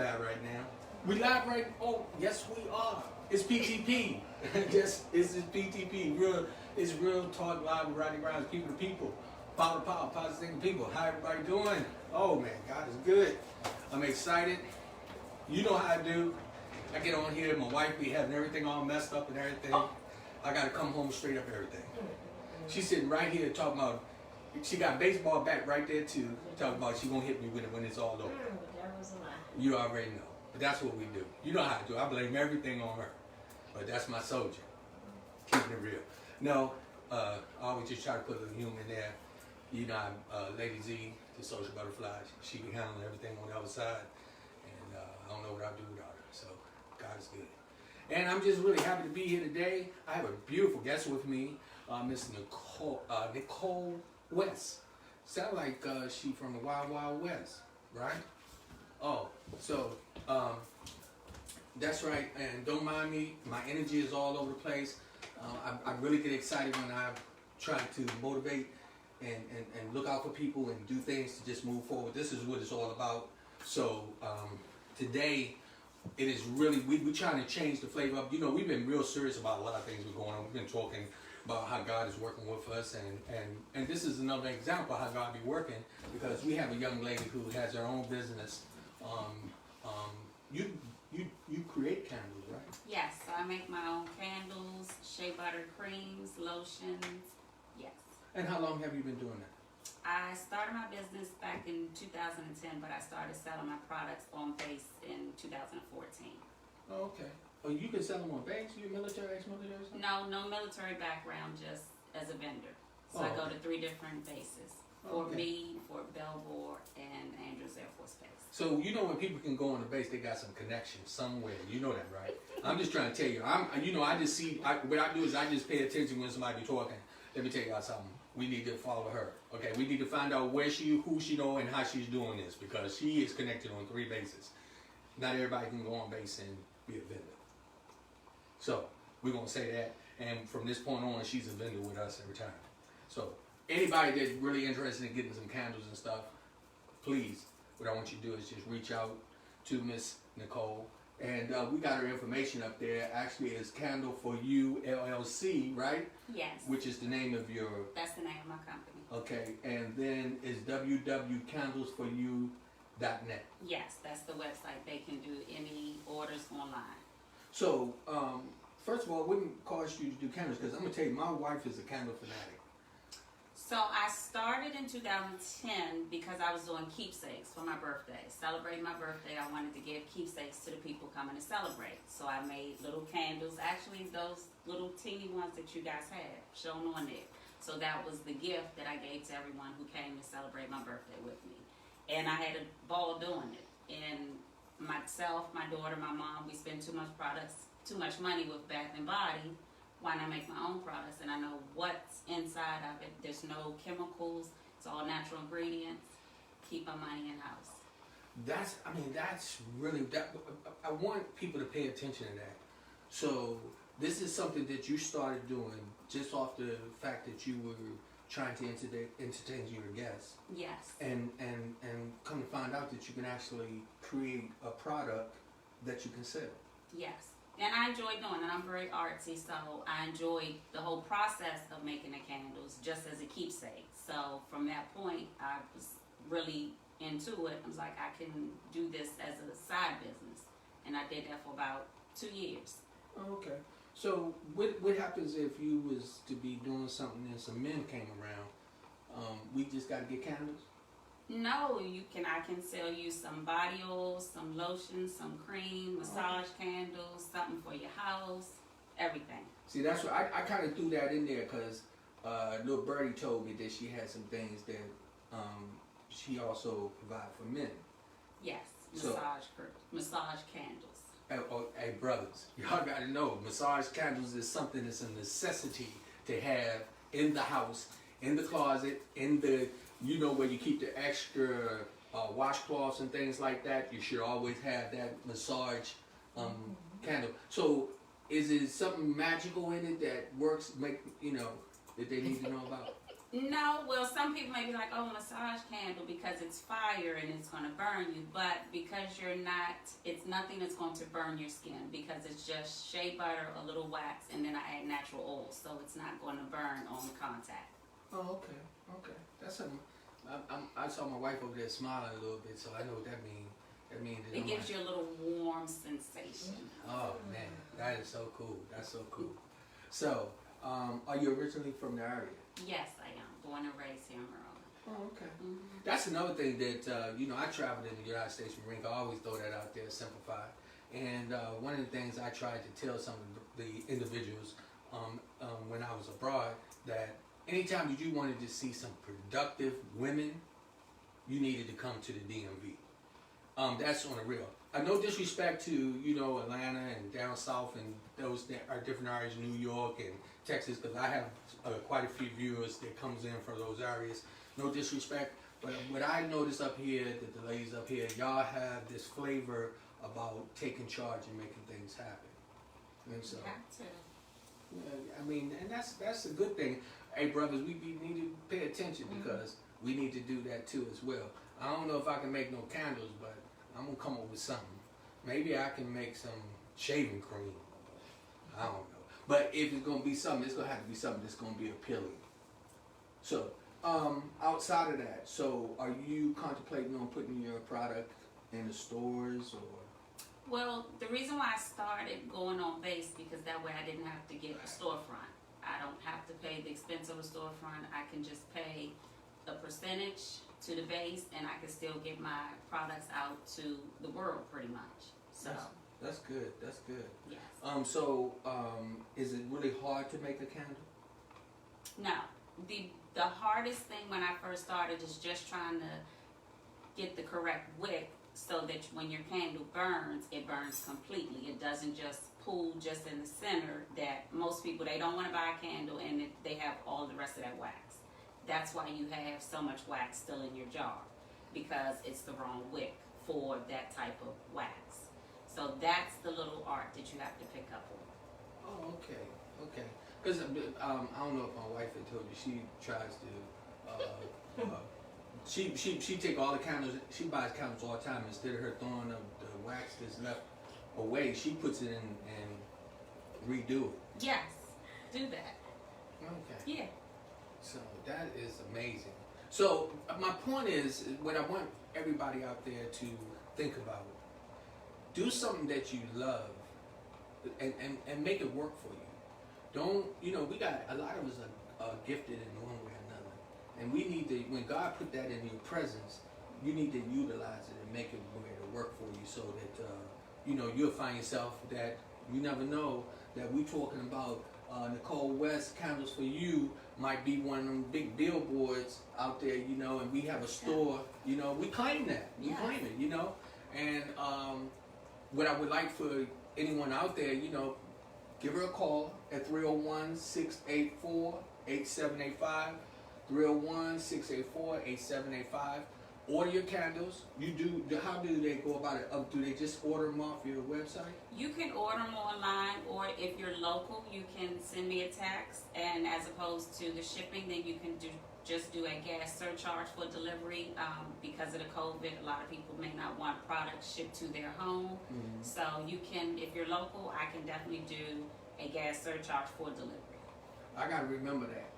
live right now. We live right. Oh, yes, we are. It's PTP. Yes, it's PTP. It's real talk live with Rodney Grimes, people to people, power to power, positive thinking people. How everybody doing? Oh man, God is good. I'm excited. You know how I do. I get on here, my wife be having everything all messed up and everything. I gotta come home straight up everything. She's sitting right here talking about. She got baseball bat right there too. Talking about she gonna hit me with it when it's all over. That was a lie. You already know. But that's what we do. You know how to do. I blame everything on her. But that's my soldier. Keeping it real. No, I always just try to put a human in there. You know, Lady Z, the social butterfly, she be handling everything on the other side. And I don't know what I'd do without her. So, God is good. And I'm just really happy to be here today. I have a beautiful guest with me, Miss Nicole West. Sound like she from the Wild Wild West, right? Oh, so that's right. And don't mind me. My energy is all over the place. I really get excited when I try to motivate and look out for people and do things to just move forward. This is what it's all about. So today, it is really, we're trying to change the flavor up. You know, we've been real serious about a lot of things we're going on. We've been talking about how God is working with us, and this is another example of how God be working, because we have a young lady who has her own business. You create candles, right? Yes, so I make my own candles, shea butter creams, lotions. Yes. And how long have you been doing that? I started my business back in 2010, but I started selling my products on base in 2014. Oh, okay. Oh, you can sell them on base? You military, ex-military or something? No military background, just as a vendor. So I go to 3 different bases. Fort Meade, Fort Belvoir, and Andrews Air Force Base. So you know when people can go on the base, they got some connection somewhere. You know that, right? I'm just trying to tell you. I just see. What I do is I just pay attention when somebody be talking. Let me tell y'all something. We need to follow her. Okay, we need to find out who she know, and how she's doing this, because she is connected on 3 bases. Not everybody can go on base and be a vendor. So we're gonna say that, and from this point on, she's a vendor with us every time. So anybody that's really interested in getting some candles and stuff, please, what I want you to do is just reach out to Miss Nicole. And we got her information up there. Actually, it's Candle for You LLC, right? Yes. Which is the name of your... That's the name of my company. Okay, and then it's www.candlesforyou.net. Yes, that's the website. They can do any orders online. So, first of all, it wouldn't cost you to do candles, because I'm going to tell you, my wife is a candle fanatic. So I started in 2010 because I was doing keepsakes for my birthday. Celebrating my birthday, I wanted to give keepsakes to the people coming to celebrate. So I made little candles, actually those little teeny ones that you guys had shown on there. So that was the gift that I gave to everyone who came to celebrate my birthday with me. And I had a ball doing it. And myself, my daughter, my mom, we spend too much money with Bath and Body. Why not make my own products? And I know what's inside of it. There's no chemicals. It's all natural ingredients. Keep my money in house. That's really, I want people to pay attention to that. So this is something that you started doing just off the fact that you were trying to entertain your guests. Yes. And come to find out that you can actually create a product that you can sell. Yes. And I enjoy doing it. I'm very artsy, so I enjoyed the whole process of making the candles just as a keepsake. So from that point, I was really into it. I was like, I can do this as a side business. And I did that for about 2 years. Oh, okay. So what happens if you was to be doing something and some men came around? We just got to get candles? No, I can sell you some body oils, some lotion, some cream, massage candles, something for your house, everything. See, that's what I kind of threw that in there, because little Birdie told me that she had some things that she also provide for men. Yes, massage candles. Hey brothers, y'all got to know, massage candles is something that's a necessity to have in the house, in the closet, in the... You know, where you keep the extra washcloths and things like that, you should always have that massage candle. So, is it something magical in it that works, that they need to know about? No, well, some people may be like, oh, massage candle because it's fire and it's going to burn you. But because you're not, it's nothing that's going to burn your skin because it's just shea butter, a little wax, and then I add natural oil. So it's not going to burn on contact. Oh, okay, okay. That's something. I saw my wife over there smiling a little bit, so I know what that means. That means that It gives you a little warm sensation. Oh man, that is so cool. That's so cool. So, are you originally from the area? Yes, I am. Born and raised here in Maryland. Oh, okay. Mm-hmm. That's another thing that, I traveled in the United States Marine Corps. I always throw that out there, simplified. And one of the things I tried to tell some of the individuals when I was abroad, that anytime that you wanted to see some productive women, you needed to come to the DMV. That's on the real. No disrespect to, Atlanta and down south and those that are different areas, New York and Texas, because I have quite a few viewers that comes in from those areas. No disrespect, but what I noticed up here, that the ladies up here, y'all have this flavor about taking charge and making things happen. And so, Got to. yeah, I mean, and that's a good thing. Hey, brothers, we need to pay attention because we need to do that too as well. I don't know if I can make no candles, but I'm gonna come up with something. Maybe I can make some shaving cream. I don't know. But if it's gonna be something, it's gonna have to be something that's gonna be appealing. So, outside of that, so are you contemplating on putting your product in the stores or? Well, the reason why I started going on base because that way I didn't have to get a storefront. I don't have to pay the expense of a storefront. I can just pay a percentage to the base, and I can still get my products out to the world pretty much. So That's good. That's good. yes. Is it really hard to make a candle? No, the hardest thing when I first started is just trying to get the correct wick so that when your candle burns, it burns completely. It doesn't just pool just in the center. That most people, they don't want to buy a candle and they have all the rest of that wax. That's why you have so much wax still in your jar, because it's the wrong wick for that type of wax. So that's the little art that you have to pick up on. Oh, okay, okay. Because I don't know if my wife had told you, she tries to, she take all the candles, she buys candles all the time. Instead of her throwing the wax that's left away, she puts it in and redo it. Yes, do that. Okay. Yeah. So that is amazing. So my point is, what I want everybody out there to think about, do something that you love and make it work for you. Don't, we got, a lot of us are gifted in one way or another. And we need to, when God put that in your presence, you need to utilize it and make it work for you so that, you'll find yourself that you never know that we're talking about Nicole West Candles for You might be one of them big billboards out there, and we have a store, we claim that. We claim it, And what I would like for anyone out there, give her a call at 301-684-8785, 301-684-8785. Order your candles. How do they go about it? Do they just order them off your website? You can order them online, or if you're local, you can send me a text. And as opposed to the shipping, then you can just do a gas surcharge for delivery. Because of the COVID, a lot of people may not want products shipped to their home. Mm-hmm. So you can, if you're local, I can definitely do a gas surcharge for delivery. I gotta remember that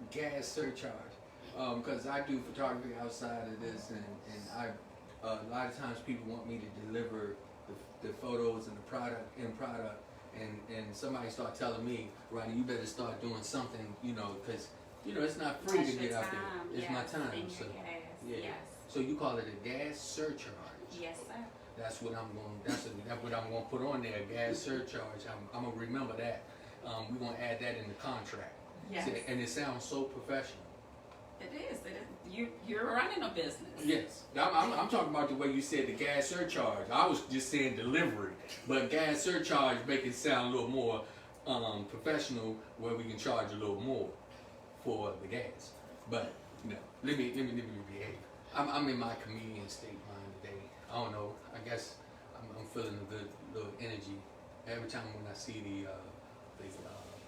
gas surcharge. Because I do photography outside of this, and I a lot of times people want me to deliver the photos and the product, and somebody start telling me, Rodney, you better start doing something, because it's not free to get out there. It's my time. So yeah. Yes. So you call it a gas surcharge? Yes, sir. That's what I'm going. That's what I'm going to put on there. Gas surcharge. I'm gonna remember that. We're gonna add that in the contract. Yes. See, and it sounds so professional. It is. You're running a business. Yes. I'm talking about the way you said the gas surcharge. I was just saying delivery, but gas surcharge make it sound a little more professional, where we can charge a little more for the gas. But let me behave. I'm in my comedian state mind today. I don't know. I guess I'm feeling a good little energy every time when I see the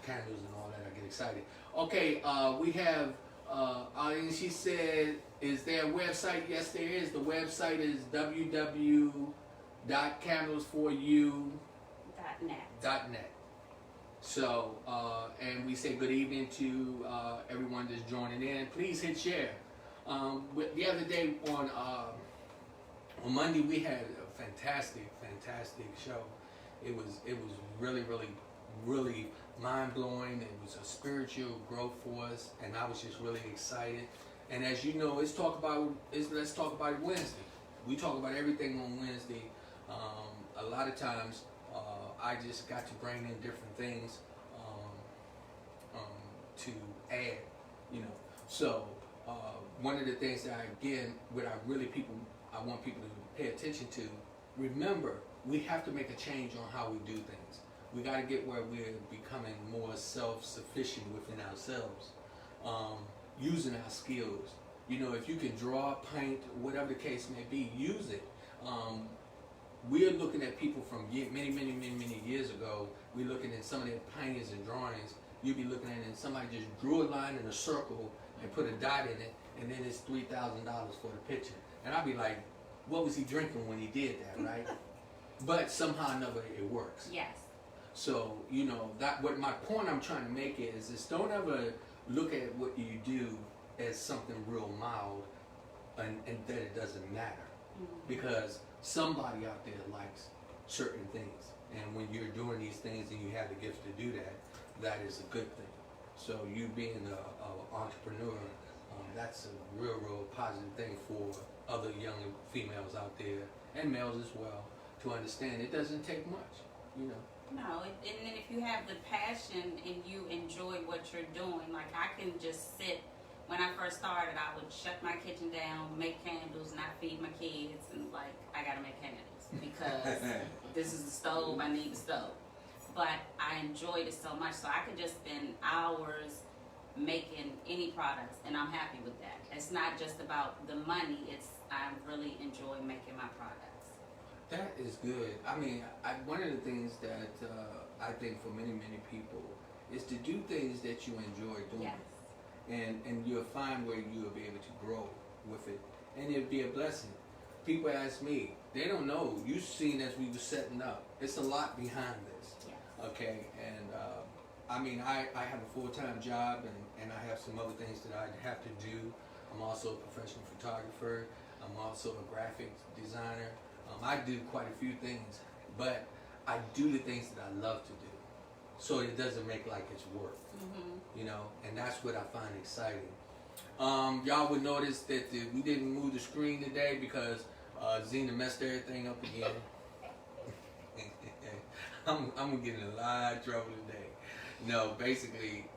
candles and all that. I get excited. Okay, we have and she said, is there a website? Yes, there is. The website is www.candlesforyou.net. So, and we say good evening to everyone that's joining in. Please hit share. The other day on Monday we had a fantastic show. It was really mind blowing. It was a spiritual growth for us, and I was just really excited. And as you know, Let's Talk About It Wednesday. We talk about everything on Wednesday. A lot of times, I just got to bring in different things to add, you know. So one of the things that I want people to pay attention to. Remember, we have to make a change on how we do things. We got to get where we're becoming more self-sufficient within ourselves, using our skills. You know, if you can draw, paint, whatever the case may be, use it. We're looking at people from many years ago. We're looking at some of their paintings and drawings. You'd be looking at it and somebody just drew a line in a circle and put a dot in it, and then it's $3,000 for the picture. And I'd be like, what was he drinking when he did that, right? But somehow or another it works. Yes. So, you know, what my point I'm trying to make is don't ever look at what you do as something real mild and that it doesn't matter. Because somebody out there likes certain things. And when you're doing these things and you have the gift to do that, that is a good thing. So you being an entrepreneur, that's a real positive thing for other young females out there, and males as well, to understand it doesn't take much, you know. No, and then if you have the passion and you enjoy what you're doing, like I can just sit. When I first started, I would shut my kitchen down, make candles, and I feed my kids, and like, I gotta make candles because this is the stove, I need the stove. But I enjoyed it so much, so I could just spend hours making any products, and I'm happy with that. It's not just about the money, I really enjoy making my products. That is good. I mean, one of the things that I think for many people is to do things that you enjoy doing. Yes. And you'll find where you'll be able to grow with it, and it'll be a blessing. People ask me, they don't know. You've seen as we were setting up. It's a lot behind this. Yes. Okay, and I mean, I have a full-time job, and I have some other things that I have to do. I'm also a professional photographer. I'm also a graphic designer. I do quite a few things, but I do the things that I love to do. So it doesn't make like it's work, you know, and that's what I find exciting. Y'all would notice that we didn't move the screen today because Zena messed everything up again. I'm gonna get in a lot of trouble today. No, basically,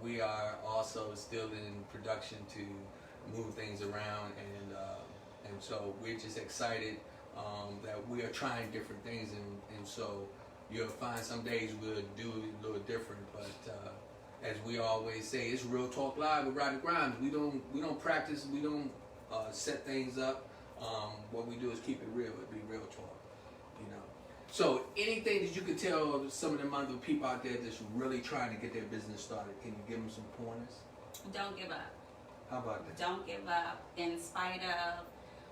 we are also still in production to move things around, and so we're just excited that we are trying different things, and so you'll find some days we'll do it a little different, but as we always say, it's Real Talk Live with Rodney Grimes. We don't practice, we don't set things up. What we do is keep it real. It be real talk, you know. So anything that you could tell some of them other people out there that's really trying to get their business started, can you give them some pointers? Don't give up. How about that? Don't give up. In spite of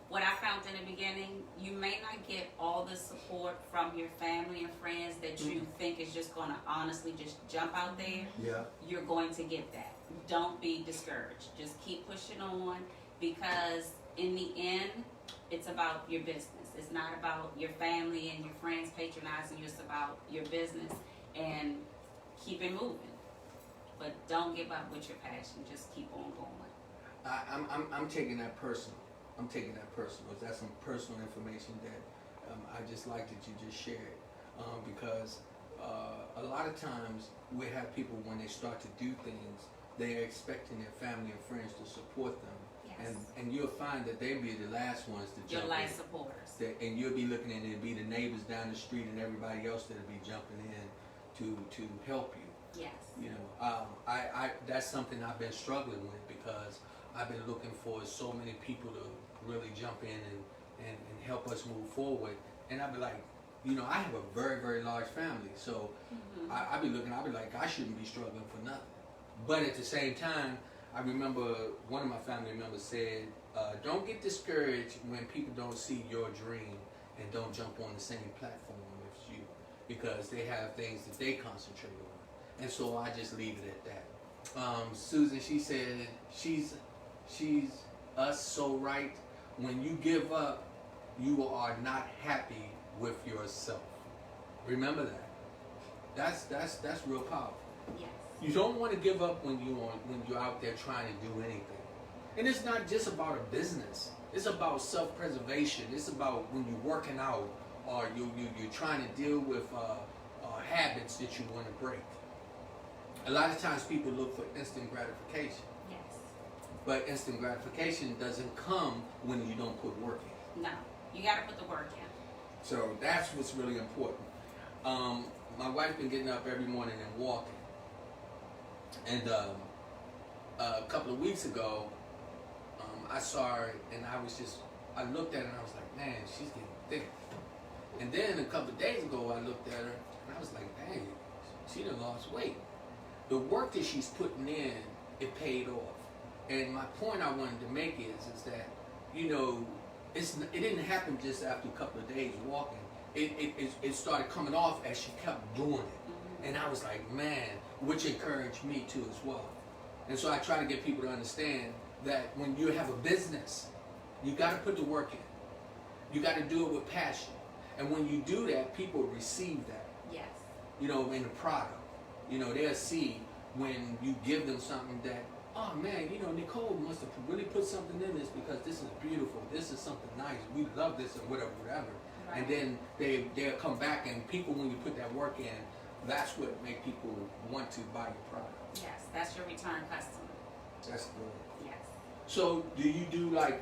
what I found in the beginning, you may not get all the support from your family and friends that you think is just going to honestly just jump out there. Yeah. You're going to get that. Don't be discouraged. Just keep pushing on, because in the end, it's about your business. It's not about your family and your friends patronizing you. It's about your business, and keep it moving. But don't give up with your passion. Just keep on going. I'm taking that personal. I'm taking that personal. That's some personal information that I just like that you just shared, because a lot of times we have people, when they start to do things, they are expecting their family and friends to support them. Yes. And you'll find that they'll be the last ones to jump Your life in. supporters. And you'll be looking at it, be the neighbors down the street and everybody else that'll be jumping in to help you. Yes. You know, I that's something I've been struggling with, because I've been looking for so many people to really jump in and help us move forward. And I'd be like, you know, I have a very large family, so I'd be like, I shouldn't be struggling for nothing. But at the same time, I remember one of my family members said, don't get discouraged when people don't see your dream and don't jump on the same platform as you, because they have things that they concentrate on. And so I just leave it at that. Susan, she said, she's us so right. When you give up, you are not happy with yourself. Remember that. That's real powerful. Yes. You don't want to give up when you're out there trying to do anything. And it's not just about a business. It's about self-preservation. It's about when you're working out or you're trying to deal with habits that you want to break. A lot of times people look for instant gratification. Yes. But instant gratification doesn't come when you don't put work in. No, you got to put the work in. So that's what's really important. My wife's been getting up every morning and walking. And a couple of weeks ago, I saw her and I looked at her and I was like, man, she's getting thick. And then a couple of days ago, I looked at her and I was like, dang, she done lost weight. The work that she's putting in, it paid off. And my point I wanted to make is that, you know, it didn't happen just after a couple of days walking. It started coming off as she kept doing it. And I was like, man, which encouraged me too as well. And so I try to get people to understand that when you have a business, you got to put the work in. You got to do it with passion. And when you do that, people receive that. Yes. You know, in the product. You know, they'll see when you give them something that, oh man, you know, Nicole must have really put something in this because this is beautiful. This is something nice. We love this or whatever. Right. And then they'll come back, and people, when you put that work in, that's what make people want to buy your product. Yes, that's your return customer. That's good. Yes. So do you do like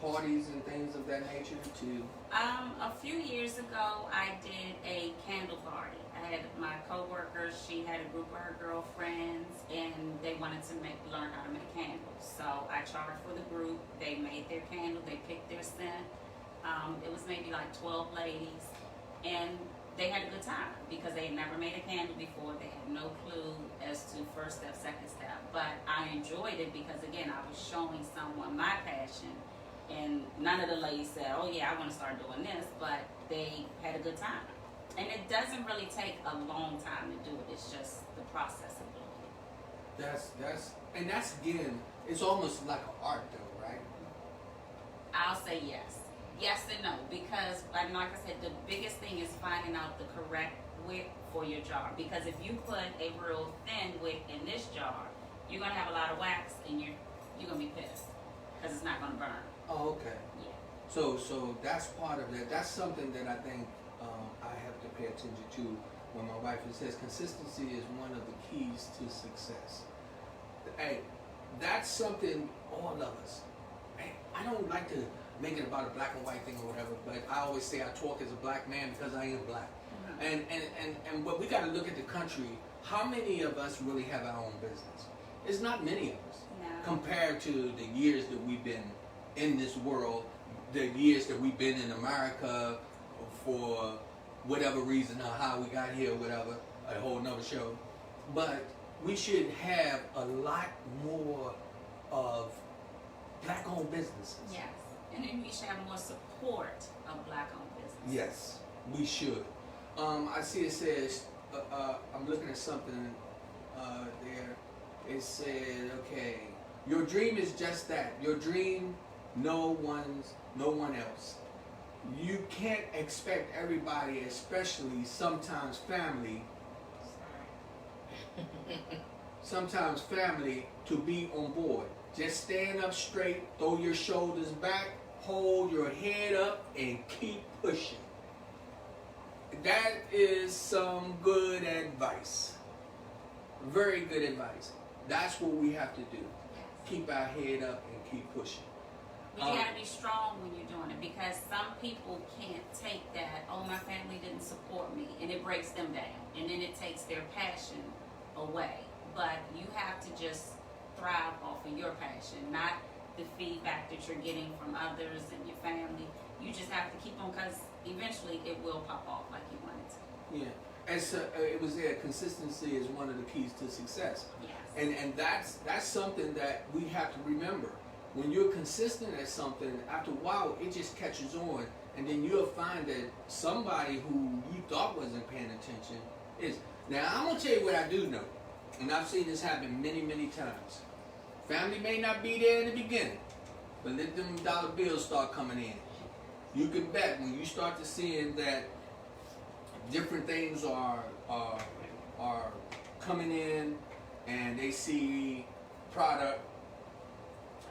parties and things of that nature too? A few years ago, I did a candle party. I had my coworker. She had a group of her girlfriends, and they wanted to learn how to make candles. So I charged for the group. They made their candle. They picked their scent. It was maybe like 12 ladies, and they had a good time because they had never made a candle before. They had no clue as to first step, second step. But I enjoyed it because, again, I was showing someone my passion. And none of the ladies said, oh, yeah, I want to start doing this. But they had a good time. And it doesn't really take a long time to do it. It's just the process of doing it. That's again, it's almost like an art though, right? I'll say yes. Yes and no, because like I said, the biggest thing is finding out the correct wick for your jar. Because if you put a real thin wick in this jar, you're gonna have a lot of wax, and you're gonna be pissed because it's not gonna burn. Oh, okay. Yeah. So that's part of that. That's something that I think I have to pay attention to when my wife says consistency is one of the keys to success. Hey, that's something all of us. Hey, I don't like to make it about a black and white thing or whatever, but I always say I talk as a black man because I am black. Mm-hmm. And what we got to look at the country, how many of us really have our own business? It's not many of us. No. Compared to the years that we've been in this world, the years that we've been in America for whatever reason or how we got here, whatever, a whole nother show. But we should have a lot more of black-owned businesses. Yes. And then we should have more support of black-owned businesses. Yes, we should. I see it says, I'm looking at something there. It said, okay, your dream is just that. Your dream, no one else. You can't expect everybody, especially sometimes family, to be on board. Just stand up straight, throw your shoulders back, hold your head up, and keep pushing. That is some good advice. Very good advice. That's what we have to do. Yes. Keep our head up and keep pushing. But you gotta be strong when you're doing it, because some people can't take that, oh, my family didn't support me, and it breaks them down, and then it takes their passion away. But you have to just thrive off of your passion, not the feedback that you're getting from others and your family. You just have to keep on, because eventually it will pop off like you want it to. Yeah, it was there. Consistency is one of the keys to success. Yes. And that's something that we have to remember. When you're consistent at something, after a while, it just catches on, and then you'll find that somebody who you thought wasn't paying attention is. Now, I'm gonna tell you what I do know, and I've seen this happen many, many times. Family may not be there in the beginning, but let them dollar bills start coming in. You can bet when you start to seeing that different things are coming in, and they see product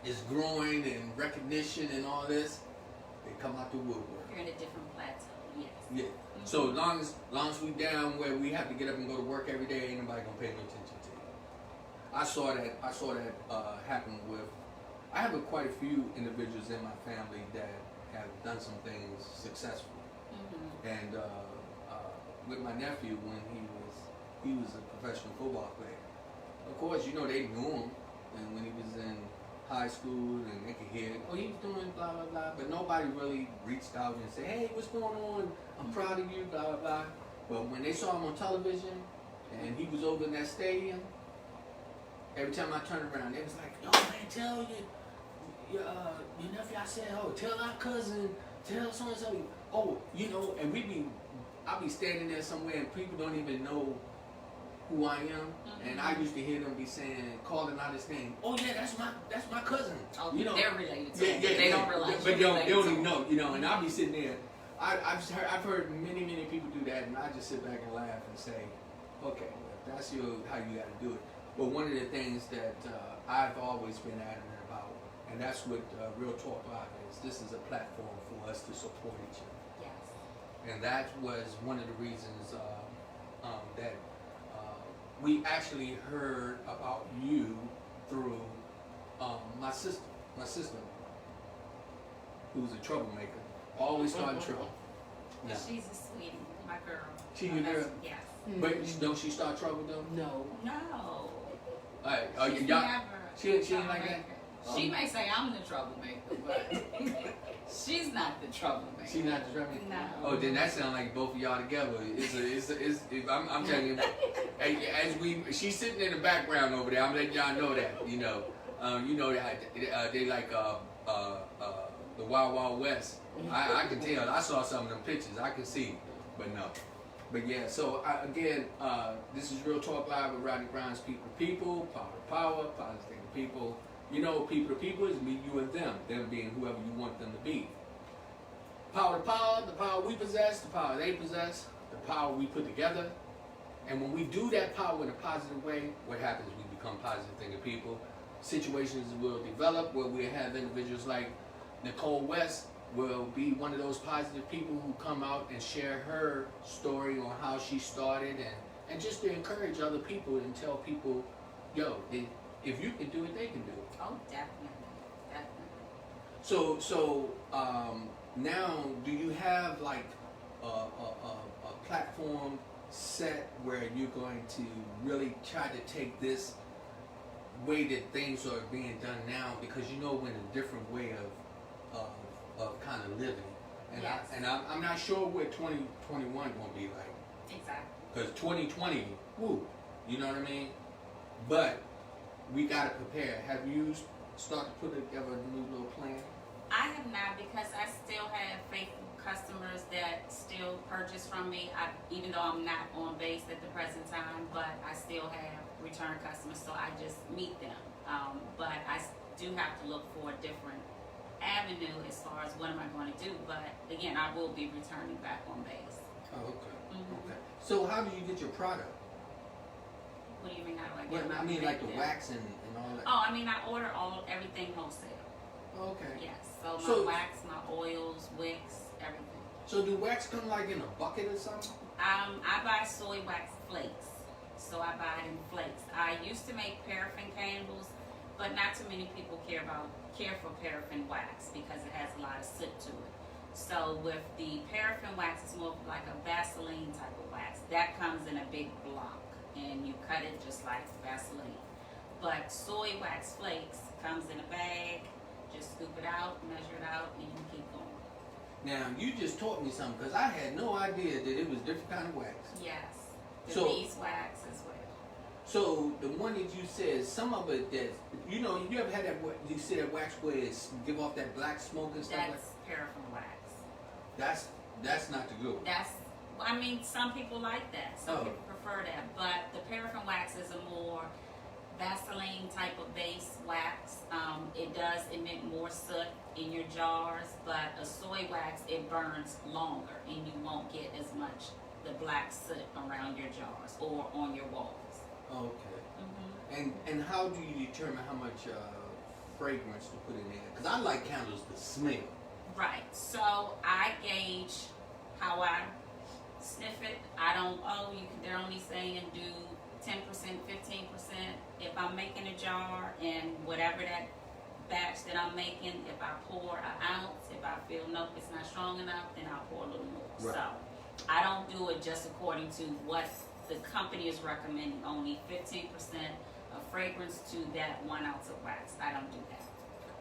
is growing and recognition and all this, they come out the woodwork. You're in a different plateau. Yes. Yeah. Mm-hmm. So long as we down where we have to get up and go to work every day, ain't nobody gonna pay no attention to you. I saw that happen with. I have quite a few individuals in my family that have done some things successfully, Mm-hmm. and with my nephew when he was a professional football player. Of course, you know they knew him, and when he was in high school, and they could hear, oh, he's doing blah blah blah, but nobody really reached out and said, hey, what's going on? I'm proud of you, blah blah blah. But when they saw him on television, and he was over in that stadium, every time I turned around, they was like, yo man, tell your nephew. I said, oh, tell our cousin, tell so and so. Oh, you know, and I'll be standing there somewhere, and people don't even know who I am, Mm-hmm. and I used to hear them be saying, calling out his name. Oh yeah, that's my cousin. Oh, you know, they're related to yeah, him. yeah, They yeah. don't realize. But you're they related don't to even him. know, you know. And I'll be sitting there. I've heard many people do that, and I just sit back and laugh and say, okay, well, that's how you got to do it. But one of the things that I've always been adamant about, and that's what Real Talk Live is. This is a platform for us to support each other. Yes. And that was one of the reasons that we actually heard about you through my sister, who was a troublemaker, always starting trouble. Yeah. She's a sweetie, my girl. She your girl? Yes. But don't she start trouble though? No. No. Y'all, Never. she ain't like that? She may say I'm the troublemaker, but she's not the troublemaker. She not the troublemaker? No. Oh, then that sounds like both of y'all together. I'm telling you, she's sitting in the background over there. I'm letting y'all know that, you know that they like the Wild Wild West. I can tell. I saw some of them pictures. I can see, but no. But yeah. So again, this is Real Talk Live with Rodney Grimes. People to people, power to power, positive to people. You know, people to people is me, you, and them. Them being whoever you want them to be. Power to power, the power we possess, the power they possess, the power we put together. And when we do that power in a positive way, what happens? We become positive thinking people. Situations will develop where we have individuals like Nicole West will be one of those positive people who come out and share her story on how she started, and just to encourage other people and tell people, yo, if you can do it, they can do it. Oh, definitely. So now, do you have like a platform set where you're going to really try to take this way that things are being done now, because you know we're in a different way of kind of living, and Yes. I'm not sure what 2021 gonna be like, Exactly. because 2020, woo, you know what I mean? But we gotta prepare. Have you started to put together a new little plan? I have not, because I still have faithful customers that still purchase from me, even though I'm not on base at the present time, but I still have return customers, so I just meet them. But I do have to look for a different avenue as far as what am I going to do, but again, I will be returning back on base. Oh, okay. Mhm. Okay. So how do you get your product? What do you mean, how do I Well, get my I mean, like the there? wax and all that. Oh, I mean, I order everything wholesale. Okay. Yes, so my So- wax, my oils, wicks, everything. So do wax come like in a bucket or something? I buy soy wax flakes, so I buy it in flakes. I used to make paraffin candles, but not too many people care for paraffin wax because it has a lot of soot to it. So with the paraffin wax, it's more like a Vaseline type of wax. That comes in a big block, and you cut it just like Vaseline. But soy wax flakes comes in a bag. Just scoop it out, measure it out, and you can keep going. Now you just taught me something, because I had no idea that it was different kind of wax. Yes. The So- beeswax as well. So the one that you said, some of it that you ever had that? You see that wax where it's give off that black smoke and stuff. That's paraffin wax. That's not the good one. I mean, some people like that. Some Oh. people prefer that. But the paraffin wax is a more Vaseline type of base wax. It does emit more soot in your jars, but a soy wax, it burns longer and you won't get as much the black soot around your jars or on your walls. Okay. Mm-hmm. And how do you determine how much fragrance to put in there? Because I like candles to smell. Right. So I gauge how I sniff it. I don't. They're only saying do 10%, 15%. If I'm making a jar and whatever that batch that I'm making, if I pour an ounce, if I feel nope, it's not strong enough, then I'll pour a little more. Right. So I don't do it just according to what the company is recommending. Only 15% of fragrance to that 1 ounce of wax. I don't do that.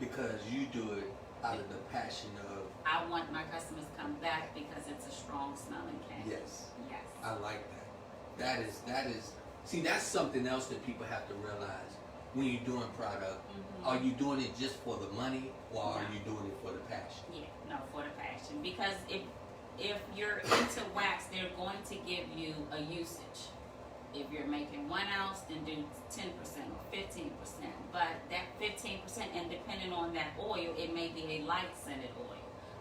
Because you do it out of the passion of I want my customers to come back because it's a strong smelling candle. yes. Yes. I like that. That is. See, that's something else that people have to realize when you're doing product. Mhm. Are you doing it just for the money, or are No. you doing it for the passion? Yeah, no, for the passion. Because if you're into wax, they're going to give you a usage. If you're making 1 ounce, then do 10% or 15%. But that 15%, and depending on that oil, it may be a light scented oil.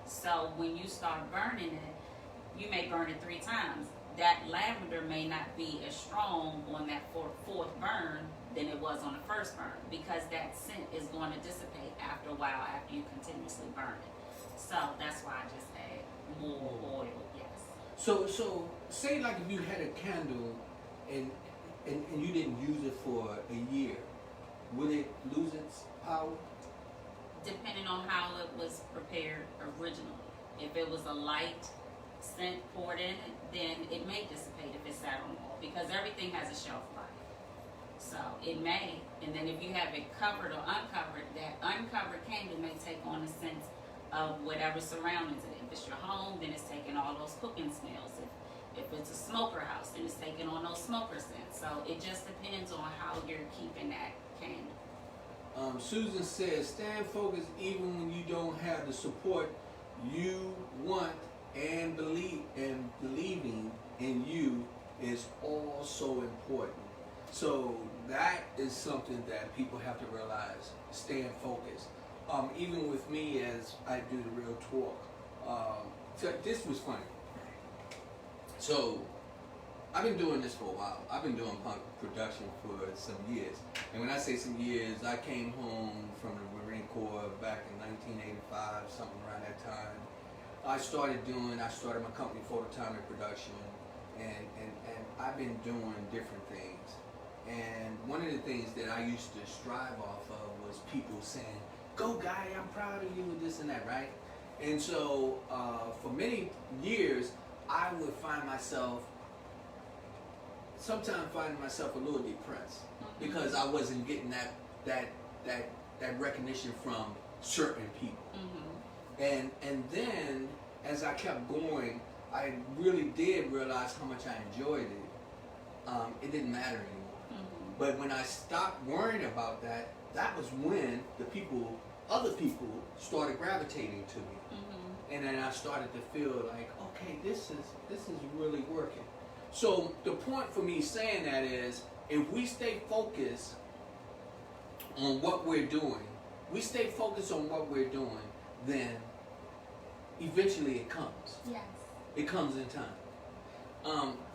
So when you start burning it, you may burn it 3 times. That lavender may not be as strong on that fourth burn than it was on the first burn, because that scent is going to dissipate after a while after you continuously burn it. So that's why I just add more oil, yes. So say like if you had a candle and you didn't use it for a year, would it lose its power? Depending on how it was prepared originally. If it was a light scent poured in it, then it may dissipate if it's sat on the wall, because everything has a shelf life. So it may, and then if you have it covered or uncovered, that uncovered candle may take on the scent of whatever surroundings it. If it's your home, then it's taking all those cooking smells. If it's a smoker house, then it's taking on those smoker scents. So it just depends on how you're keeping that candle. Susan says, stand focused even when you don't have the support you want, and believing in you is also important. So that is something that people have to realize, staying focused. Even with me as I do the real talk, so this was funny. So I've been doing this for a while. I've been doing punk production for some years. And when I say some years, I came home from the Marine Corps back in 1985, something around that time. I started my company Phototomic Production, and I've been doing different things. And one of the things that I used to strive off of was people saying, "Go guy, I'm proud of you," and this and that, right? And so for many years, I would find myself a little depressed because I wasn't getting that recognition from certain people. Mm-hmm. And then as I kept going, I really did realize how much I enjoyed it. It didn't matter anymore. Mm-hmm. But when I stopped worrying about that, that was when other people started gravitating to me. Mm-hmm. And then I started to feel like, okay, this is really working. So the point for me saying that is, if we stay focused on what we're doing, then eventually it comes. Yes. It comes in time.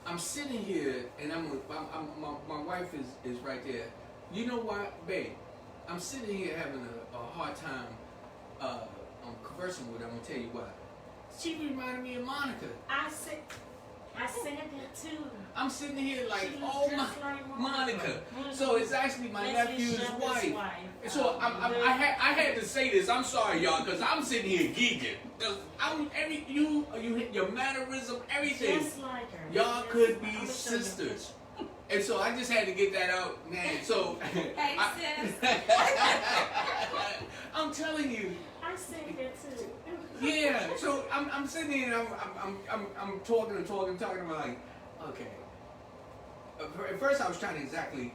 I'm sitting here, and my wife is right there. You know what, babe? I'm sitting here having a hard time conversing with her. I'm gonna tell you why. She reminded me of Monica. I said that too. I'm sitting here like, She looks oh my, just like Monica. Monica. So it's actually my That's nephew's his wife. wife. So I had to say this. I'm sorry, y'all, because I'm sitting here geeking. Cause your mannerism, everything. Just like her. Y'all Just- could I'm be gonna show you. sisters. And so I just had to get that out, man. So Hey, sis. I'm telling you, I said that too. yeah. So I'm sitting here and I'm talking about like, okay, at first I was trying to exactly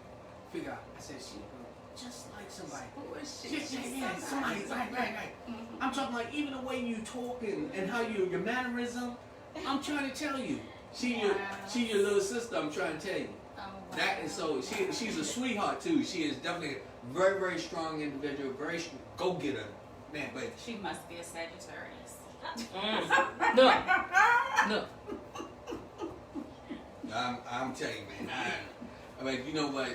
figure out. I said, she look just like somebody. Who is she? Yeah, somebody. Right. I'm talking like even the way you talk and how your mannerism. I'm trying to tell you. She your little sister. I'm trying to tell you. Oh, wow. That is so. She's a sweetheart too. She is definitely a very, very strong individual. Very go getter, man. But She must be a Sagittarius. No. I'm telling you, man. I mean, you know what?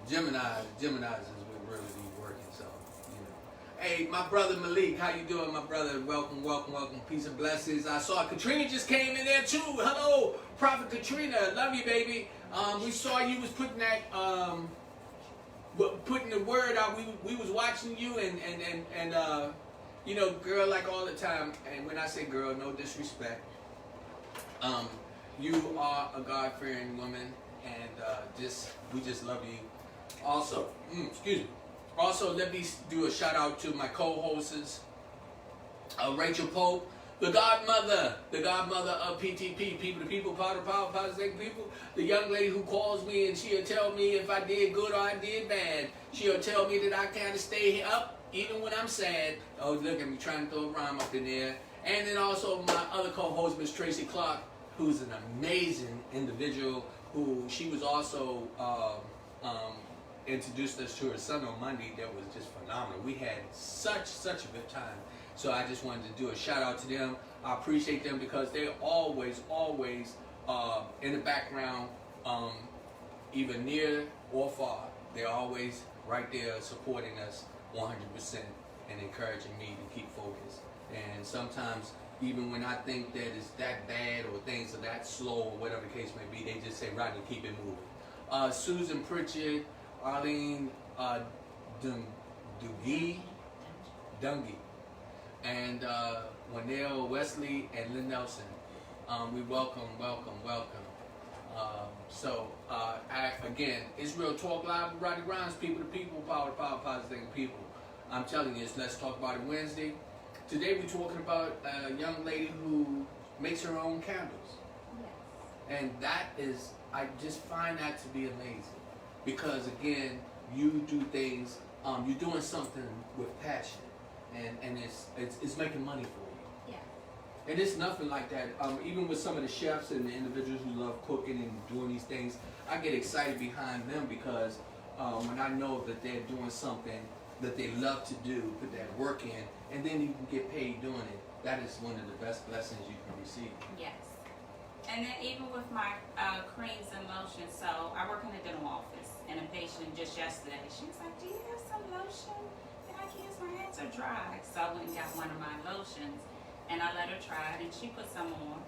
Gemini's is what really be working. So, you know. Hey, my brother Malik, how you doing, my brother? Welcome. Peace and blessings. I saw Katrina just came in there too. Hello, Prophet Katrina. Love you, baby. We saw you was putting that putting the word out. We was watching you and you know, girl, like all the time. And when I say girl, no disrespect. You are a God-fearing woman, and we just love you. Also, excuse me. Also, let me do a shout out to my co-hosts, Rachel Pope, the godmother of PTP, People to People, Power to Power, Power to People. The young lady who calls me and she'll tell me if I did good or I did bad. She'll tell me that I kind of stay up even when I'm sad. Oh, look at me trying to throw a rhyme up in there. And then also my other co-host, Miss Tracy Clark, who's an amazing individual. Who she was also introduced us to her son on Monday. That was just phenomenal. We had such a good time. So I just wanted to do a shout out to them. I appreciate them because they're always in the background, either near or far. They're always right there supporting us 100% and encouraging me to keep focused. And sometimes, even when I think that it's that bad or things are that slow or whatever the case may be, they just say, Rodney, keep it moving. Susan Pritchard, Arlene Dungy, and Wanell Wesley and Lynn Nelson. We welcome. Again, it's Real Talk Live with Rodney Grimes, people to people, power to power, positive people. I'm telling you, it's Let's Talk About It Wednesday. Today we're talking about a young lady who makes her own candles. Yes. And that is, I just find that to be amazing. Because again, you do things, you're doing something with passion. And it's making money for you. Yeah. And it's nothing like that. Even with some of the chefs and the individuals who love cooking and doing these things, I get excited behind them because when I know that they're doing something that they love to do, put that work in, and then you can get paid doing it. That is one of the best blessings you can receive. Yes. And then even with my creams and lotions, so I work in a dental office, and a patient just yesterday, she was like, do you have some lotion that I can use? My hands are dry. So I went and got one of my lotions, and I let her try it, and she put some on.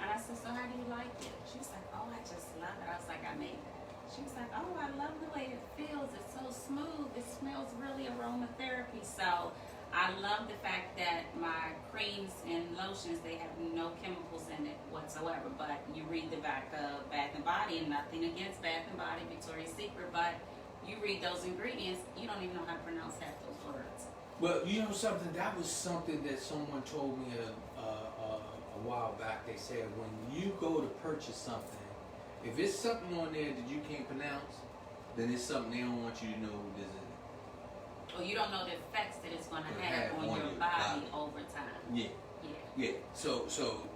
And I said, so how do you like it? She was like, oh, I just love it. I was like, I made that. She was like, oh, I love the way it feels. It's so smooth. It smells really aromatherapy. So I love the fact that my creams and lotions, they have no chemicals in it whatsoever. But you read the back of Bath and Body, and nothing against Bath and Body, Victoria's Secret, but you read those ingredients, you don't even know how to pronounce half those words. Well, you know something? That was something that someone told me a while back. They said when you go to purchase something, if it's something on there that you can't pronounce, then it's something they don't want you to know what is in it. Or you don't know the effects that it's going to have on your body over time. Yeah. So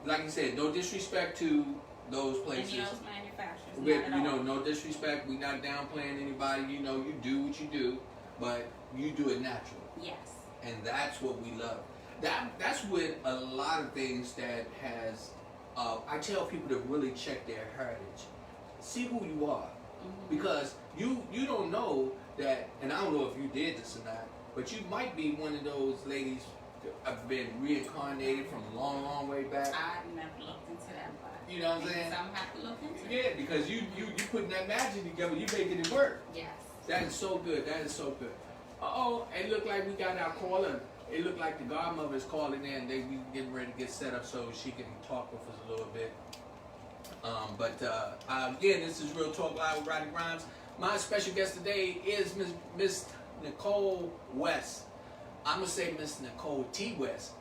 like you said, no disrespect to those places. And those manufacturers. But, you know, no disrespect. We're not downplaying anybody. You know, you do what you do, but you do it natural. Yes. And that's what we love. That's with a lot of things that has. I tell people to really check their heritage, see who you are, because you don't know that, and I don't know if you did this or not, but you might be one of those ladies that have been reincarnated from a long way back. I've never looked into that, but you know what I'm saying? I'm have to look into it. Yeah, because you putting that magic together, you making it work. Yes. That is so good. That is so good. It looked like we got our caller. It looked like the godmother is calling in. We getting ready to get set up so she can talk with us a little bit. Again, this is Real Talk Live with Rodney Grimes. My special guest today is Miss Nicole West. I'm gonna say Miss Nicole T. West.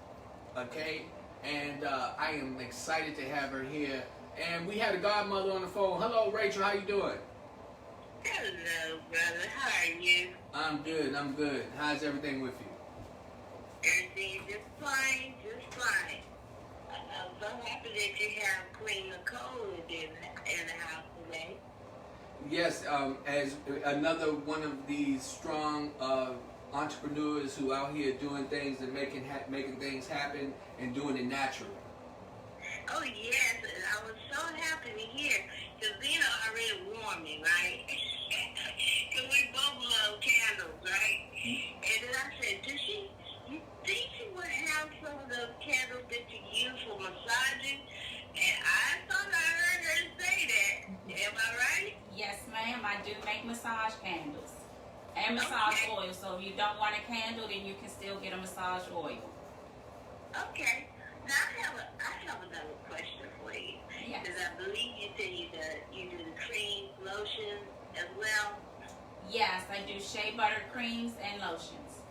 Okay, and I am excited to have her here. and we had a godmother on the phone. Hello, Rachel. How you doing? Hello, brother. How are you? I'm good. I'm good. How's everything with you? Everything just fine, just fine. I'm so happy that you have Queen Nicole in the house today. Yes, as another one of these strong entrepreneurs who out here doing things and making things happen and doing it naturally. Oh, yes, and I was so happy to hear, because Zena already warned me, right? Because we both love candles, right? And then I said, you think she would have some of those candles that you use for massaging? And I thought I heard her say that. Am I right? Yes, ma'am. I do make massage candles and massage oil. So if you don't want a candle, then you can still get a massage oil. Okay. Now I have another question for you. Yes. Because I believe you said you do the cream, lotion as well. Yes, I do shea butter creams and lotions.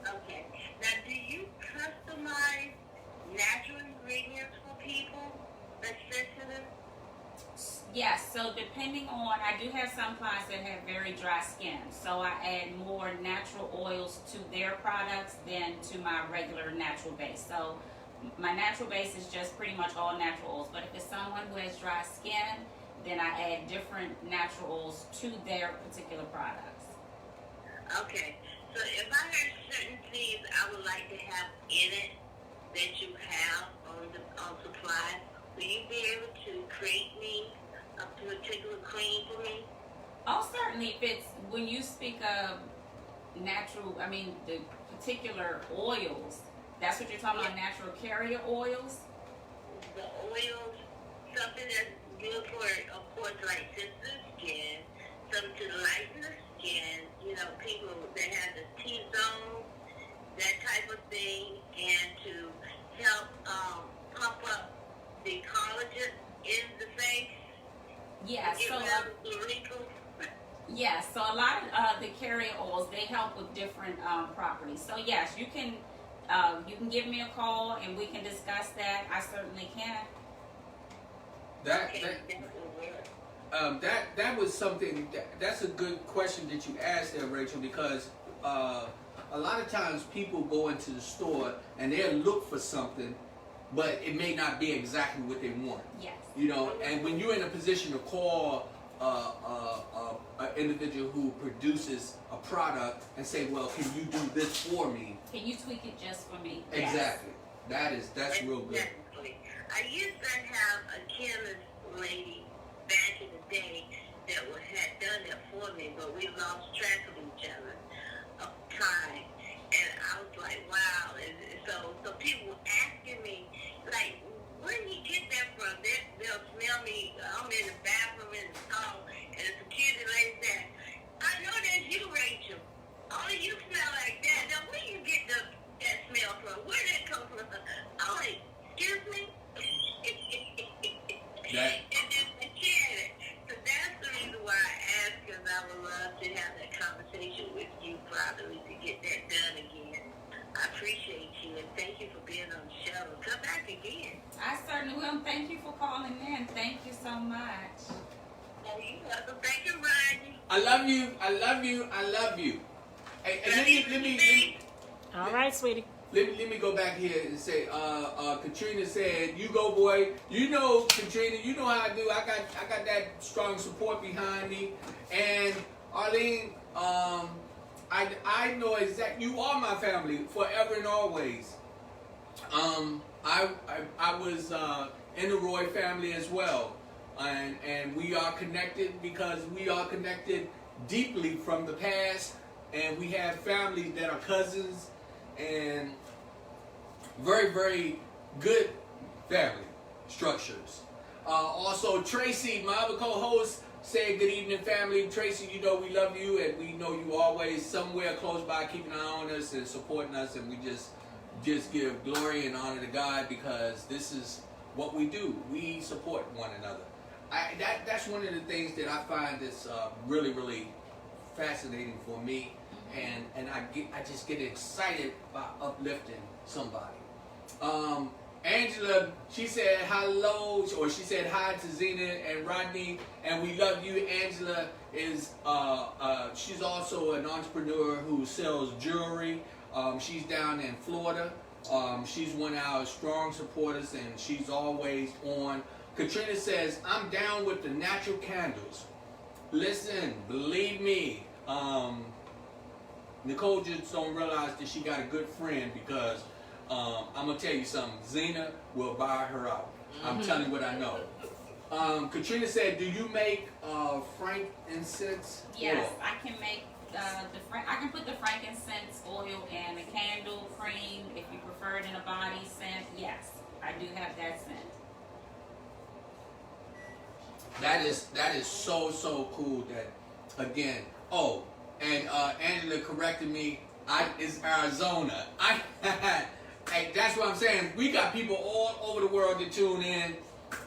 Okay. Now, do you customize natural ingredients for people that's sensitive? Yes, so depending on, I do have some clients that have very dry skin, so I add more natural oils to their products than to my regular natural base. So my natural base is just pretty much all natural oils, but if it's someone who has dry skin, then I add different natural oils to their particular products. Okay. So if I heard certain things I would like to have in it that you have on supply, will you be able to create me a particular cream for me? Oh, certainly. If it's, when you speak of natural, I mean the particular oils, that's what you're talking about, natural carrier oils? The oils, something that's good for, of course, like sensitive skin, something to lighten the skin, you know, people that have the T-zone, that type of thing, and to help pump up the collagen in the face. Yeah, Get so rid of the wrinkles. yeah, so a lot of the carrier oils, they help with different properties. So yes, you can give me a call and we can discuss that. I certainly can. That was something. That's a good question that you asked there, Rachel, because a lot of times people go into the store and they'll look for something, but it may not be exactly what they want. Yes. You know, and when you're in a position to call an individual who produces a product and say, "Well, can you do this for me?" Can you tweak it just for me? Exactly. That's real good. Exactly. I used to have a chemist lady back in the day that had done that for me, but we lost track of each other of time. And I was like, wow. And so people were asking me, like, where do you get that from? They'll smell me. I'm in the bathroom in the stall, and the security lady said, I know that's you, Rachel. Only you smell like that. Now, where you get that smell from? Where did that come from? I'm like, excuse me? And then I shared it. So that's the reason why I asked, because I would love to have that conversation with you privately to get that done again. I appreciate you, and thank you for being on the show. Come back again. I certainly will. Thank you for calling in. Thank you so much. No, you're welcome. Thank you, Rodney. I love you. I love you. I love you. Hey, let me All right, sweetie. let me go back here and say, Katrina said, "You go, boy. You know, Katrina. You know how I do. I got that strong support behind me." And Arlene, I know exactly. You are my family forever and always. I was in the Roy family as well, and we are connected because we are connected deeply from the past, and we have families that are cousins, and very, very good family structures. Also, Tracy, my other co-host, said good evening, family. Tracy, you know we love you, and we know you always somewhere close by keeping an eye on us and supporting us, and we just give glory and honor to God because this is what we do. We support one another. That's one of the things that I find that's really, really fascinating for me, and I just get excited by uplifting somebody. Angela, she said hello, or she said hi to Zena and Rodney, and we love you. Angela is, she's also an entrepreneur who sells jewelry. She's down in Florida. She's one of our strong supporters, and she's always on. Katrina says, I'm down with the natural candles. Listen, believe me, Nicole just don't realize that she got a good friend because I'm going to tell you something. Zena will buy her out. I'm telling you what I know. Katrina said, do you make frankincense? Yes, oil? I can make I can put the frankincense oil and a candle cream if you prefer it in a body scent. Yes, I do have that scent. That is so cool that, again, oh, and Angela corrected me, it's Arizona. Hey, that's what I'm saying. We got people all over the world to tune in.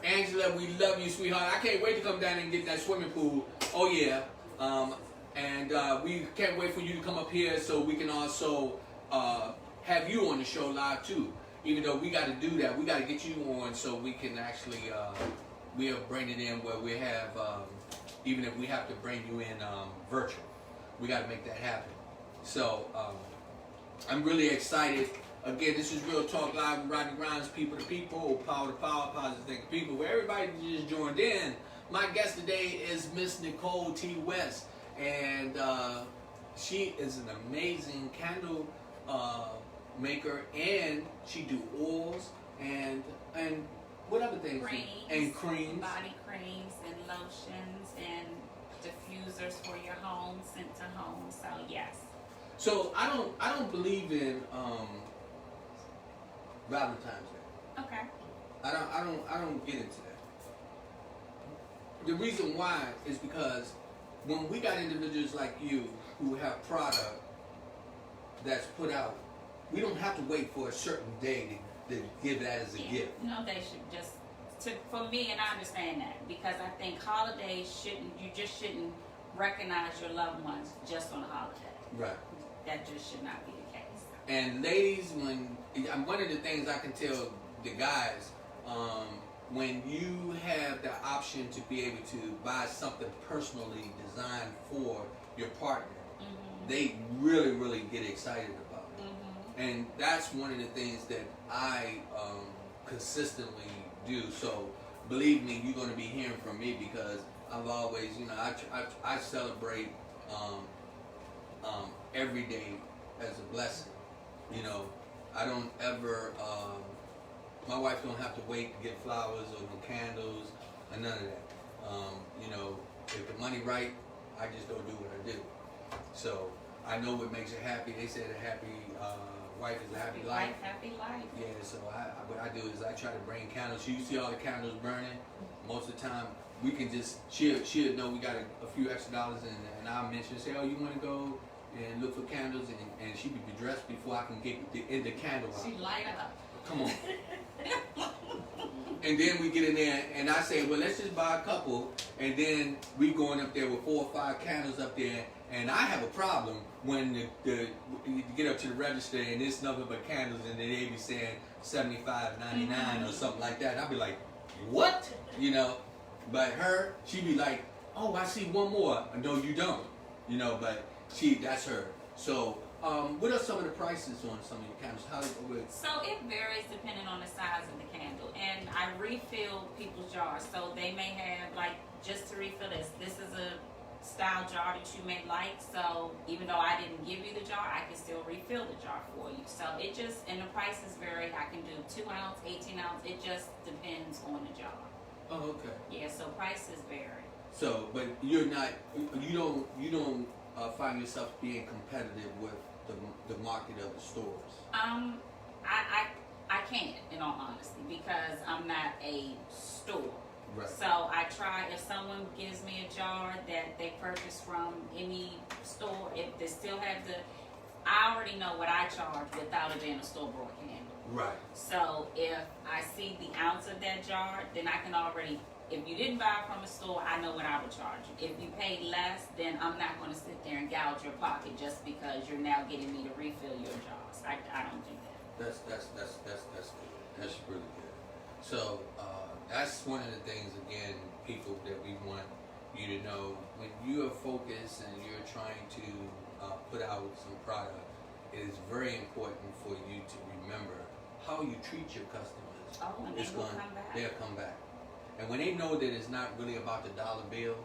Angela, we love you, sweetheart. I can't wait to come down and get that swimming pool. Oh yeah. And we can't wait for you to come up here so we can also have you on the show live too. Even though we got to do that, we got to get you on so we can actually we'll bring it in where we have even if we have to bring you in virtual, we got to make that happen. So I'm really excited. Again, this is Real Talk Live with Rodney Grimes, people to people, power to power, positive thinking people, where everybody just joined in. My guest today is Miss Nicole T. West, and she is an amazing candle maker, and she do oils and what other things? And creams. Body creams and lotions and diffusers for your home, sent to home. So yes. So I don't believe in Valentine's Day. Okay. I don't get into that. The reason why is because when we got individuals like you who have product that's put out, we don't have to wait for a certain day to give that as a gift. No, they should just for me, and I understand that because I think holidays you just shouldn't recognize your loved ones just on a holiday. Right. That just should not be the case. And ladies, one of the things I can tell the guys, when you have the option to be able to buy something personally designed for your partner, they really, really get excited about it. And that's one of the things that I consistently do. So believe me, you're going to be hearing from me because I've always, I celebrate every day as a blessing. I don't ever, my wife don't have to wait to get flowers or no candles or none of that. If the money right, I just don't do what I do. So I know what makes her happy. They said a happy wife is a happy life. Happy life. Yeah, so what I do is I try to bring candles. You see all the candles burning. Most of the time, we can just, she'll know we got a few extra dollars and I'll mention, say, oh, you want to go and look for candles, and she be dressed before I can get in the candle out. She light up. Come on. And then we get in there, and I say, well, let's just buy a couple, and then we going up there with 4 or 5 candles up there, and I have a problem when you get up to the register and it's nothing but candles, and then they be saying $75.99 or something like that. And I'll be like, what? But her, she be like, oh, I see one more. No, you don't. But that's her. So, what are some of the prices on some of your candles? So it varies depending on the size of the candle, and I refill people's jars. So they may have just to refill this. This is a style jar that you may like. So even though I didn't give you the jar, I can still refill the jar for you. So and the prices vary. I can do 2 ounce, 18 ounce. It just depends on the jar. Oh, okay. Yeah. So prices vary. So, but you don't find yourself being competitive with the market of the stores. I can't, in all honesty, because I'm not a store. Right. So I try, if someone gives me a jar that they purchased from any store, if they still have I already know what I charge without it being a store-bought candle. Right. So if I see the ounce of that jar, then I can already, if you didn't buy it from a store, I know what I would charge you. If you paid less, then I'm not going to sit there and gouge your pocket just because you're now getting me to refill your jars. I don't do that. That's good. That's really good. So that's one of the things, again, people, that we want you to know. When you are focused and you're trying to put out some product, it is very important for you to remember how you treat your customers. Oh, and they will come back. They'll come back. And when they know that it's not really about the dollar bill,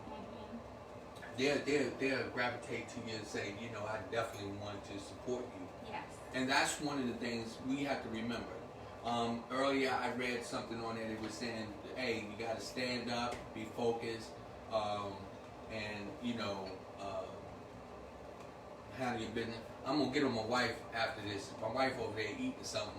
they'll gravitate to you and say, you know, I definitely want to support you. Yes. And that's one of the things we have to remember. Earlier I read something on there that was saying, hey, you got to stand up, be focused, and, you know, handle your business. I'm going to get on my wife after this. My wife over there eating something,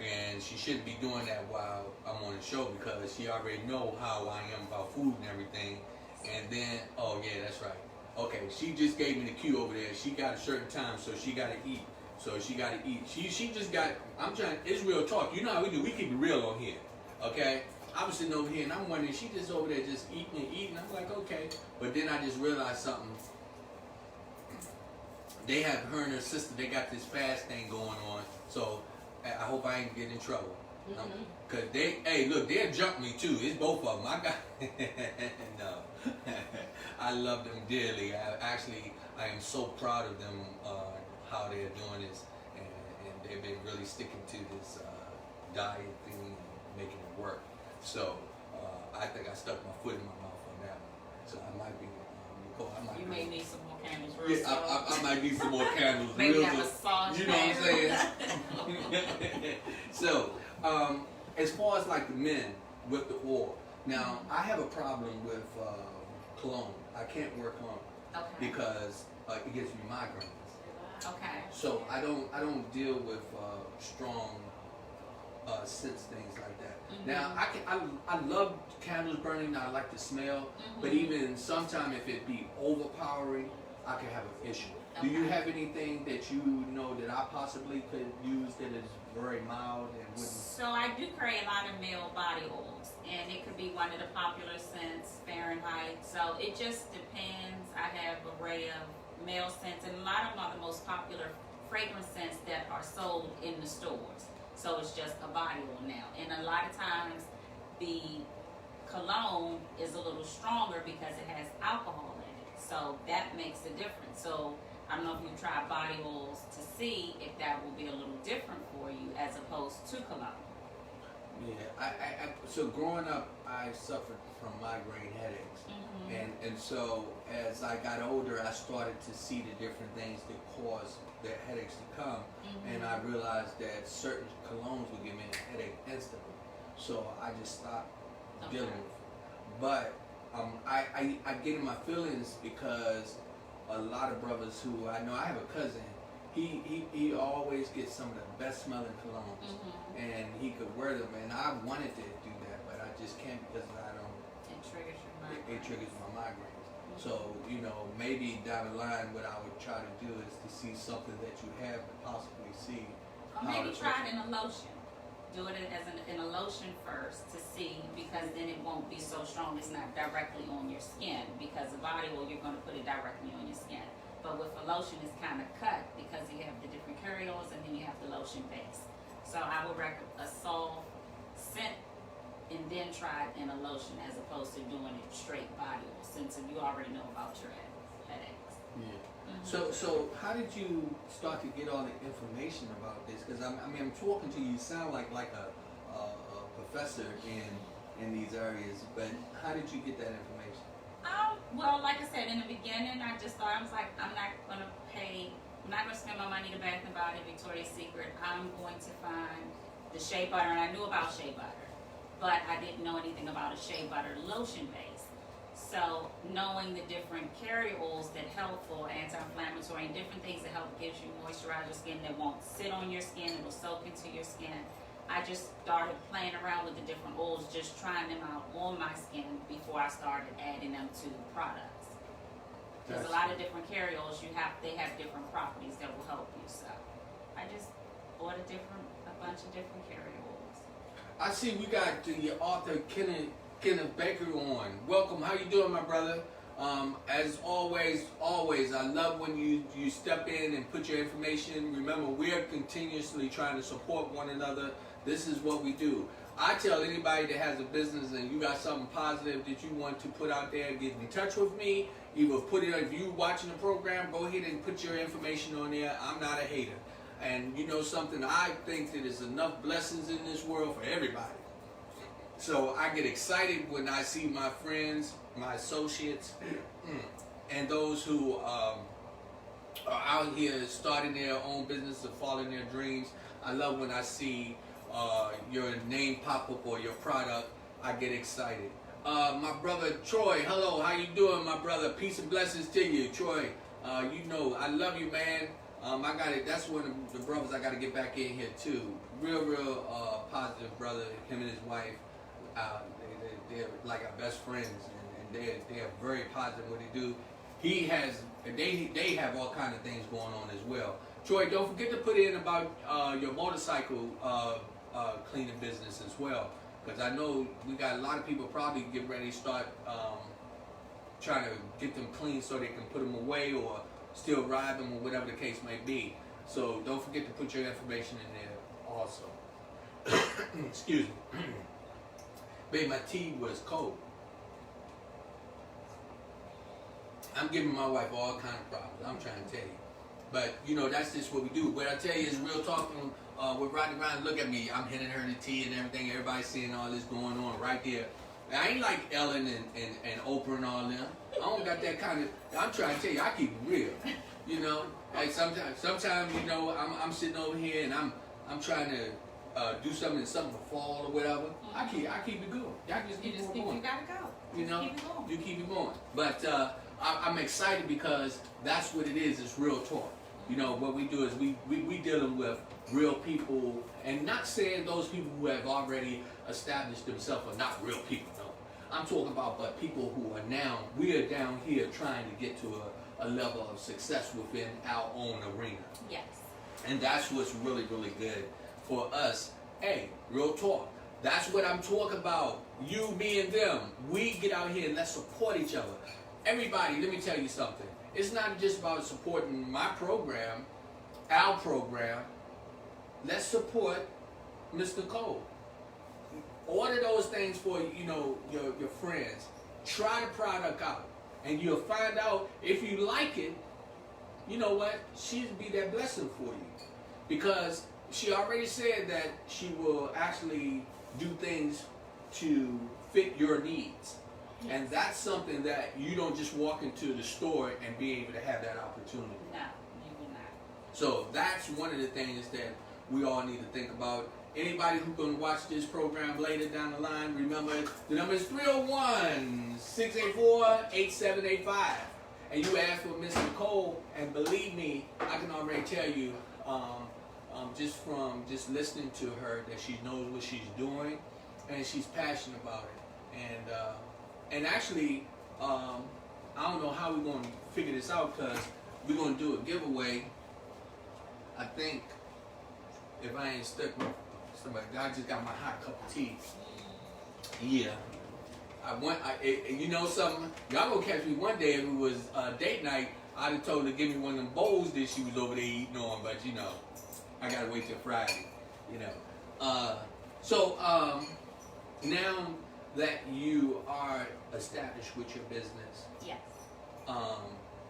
and she shouldn't be doing that while I'm on the show, because she already know how I am about food and everything. And then, oh yeah, that's right. Okay, she just gave me the cue over there. She got a certain time, so she got to eat. So she got to eat. She just got, I'm trying, it's real talk. You know how we do. We keep it real on here. Okay? I was sitting over here, and I'm wondering, she just over there just eating and eating. I'm like, okay. But then I just realized something. They have, her and her sister, they got this fast thing going on. So I hope I ain't getting in trouble. Because they, hey, look, they'll jump me too. It's both of them. I got, no. I love them dearly. I am so proud of them, how they're doing this. And they've been really sticking to this diet thing and making it work. So I think I stuck my foot in my mouth on that one. So I might be, Nicole, I might You be. may need some more candles real Yeah, soon. I might need some more candles. Maybe real that soon. massage You know what I'm saying? So, as far as like the men with the oil, now I have a problem with cologne. I can't wear cologne Okay. because it gives me migraines. Okay. So I don't deal with strong scents, things like that. Now I love candles burning. I like the smell, but even sometimes if it be overpowering, I can have an issue. Do you have anything that you know that I possibly could use that is very mild and wouldn't? So I do carry a lot of male body oils, and it could be one of the popular scents, Fahrenheit. So it just depends. I have an array of male scents, and a lot of them are the most popular fragrance scents that are sold in the stores. So it's just a body oil now, and a lot of times the cologne is a little stronger because it has alcohol in it. So that makes a difference. So I don't know if you try body oils to see if that will be a little different for you as opposed to cologne. Yeah, so growing up, I suffered from migraine headaches, and so as I got older, I started to see the different things that cause the headaches to come, and I realized that certain colognes would give me a headache instantly, so I just stopped dealing with it. But I get in my feelings because a lot of brothers who I know, I have a cousin, he always gets some of the best smelling colognes, and he could wear them, and I wanted to do that, but I just can't because I don't. It triggers your migraine. It triggers my migraines. So, you know, maybe down the line what I would try to do is to see something that you have and possibly see. Or maybe try it in a lotion. Do it as in a lotion first to see, because then it won't be so strong. It's not directly on your skin, because the body oil, you're going to put it directly on your skin. But with a lotion, it's kind of cut because you have the different carryols and then you have the lotion base. So I would recommend a soft scent and then try it in a lotion as opposed to doing it straight body oil, since you already know about your headaches. Yeah. So how did you start to get all the information about this? Because I'm talking to you. You sound like a professor in these areas. But how did you get that information? Well, like I said in the beginning, I just thought, I was like, I'm not gonna spend my money to Bath and Body, Victoria's Secret. I'm going to find the shea butter, and I knew about shea butter, but I didn't know anything about a shea butter lotion base. So knowing the different carrier oils that help for anti-inflammatory and different things that help gives you moisturize your skin that won't sit on your skin, it will soak into your skin. I just started playing around with the different oils, just trying them out on my skin before I started adding them to products. There's a lot of different carrier oils. They have different properties that will help you. So I just bought a bunch of different carrier oils. I see we got the author Kenneth Baker on. Welcome. How you doing, my brother? As always, I love when you step in and put your information. Remember, we're continuously trying to support one another. This is what we do. I tell anybody that has a business and you got something positive that you want to put out there, get in touch with me. Either put it, if you watching the program, go ahead and put your information on there. I'm not a hater. And you know something, I think that there's enough blessings in this world for everybody. So I get excited when I see my friends, my associates, and those who are out here starting their own business or following their dreams. I love when I see your name pop up or your product. I get excited. My brother Troy, hello, how you doing, my brother? Peace and blessings to you, Troy. You know, I love you, man. I got it. That's one of the brothers I got to get back in here too. Real positive brother. Him and his wife, they're like our best friends, and they're very positive what they do. They have all kind of things going on as well. Troy, don't forget to put in about your motorcycle cleaning business as well, because I know we got a lot of people probably getting ready to start trying to get them clean so they can put them away or still ride them or whatever the case may be. So don't forget to put your information in there also. Excuse me. Babe, my tea was cold. I'm giving my wife all kind of problems. I'm trying to tell you. But, you know, that's just what we do. What I tell you is real talking with Rodney. Look at me. I'm hitting her the tea and everything. Everybody's seeing all this going on right there. I ain't like Ellen and Oprah and all them. I don't got that kind of. I'm trying to tell you, I keep it real. You know, like sometimes you know, I'm sitting over here and I'm trying to do something and something will fall or whatever. I keep it going. Y'all just keep it going. You gotta go. You know, keep it going. You keep it going. But I'm excited because that's what it is. It's real talk. You know, what we do is we dealing with real people, and not saying those people who have already established themselves are not real people. No, I'm talking about but people who are now, we are down here trying to get to a level of success within our own arena. Yes. And that's what's really, really good for us. Hey, real talk. That's what I'm talking about. You, me, and them. We get out here and let's support each other. Everybody, let me tell you something. It's not just about supporting my program, our program. Let's support Miss Nicole. Order those things for your friends. Try the product out, and you'll find out if you like it. You know what? She'll be that blessing for you, because she already said that she will actually do things to fit your needs. Yes. And that's something that you don't just walk into the store and be able to have that opportunity. No, you will not. So that's one of the things that we all need to think about. Anybody who's going to watch this program later down the line, remember the number is 301-684-8785. And you ask for Miss Nicole, and believe me, I can already tell you, just from just listening to her, that she knows what she's doing, and she's passionate about it. And actually, I don't know how we're going to figure this out, because we're going to do a giveaway. I think, if I ain't stuck with somebody, I just got my hot cup of tea. Yeah. You know something? Y'all gonna catch me one day if it was date night. I'd have told her to give me one of them bowls that she was over there eating on, but you know, I gotta wait till Friday. You know. So now that you are established with your business, Yes.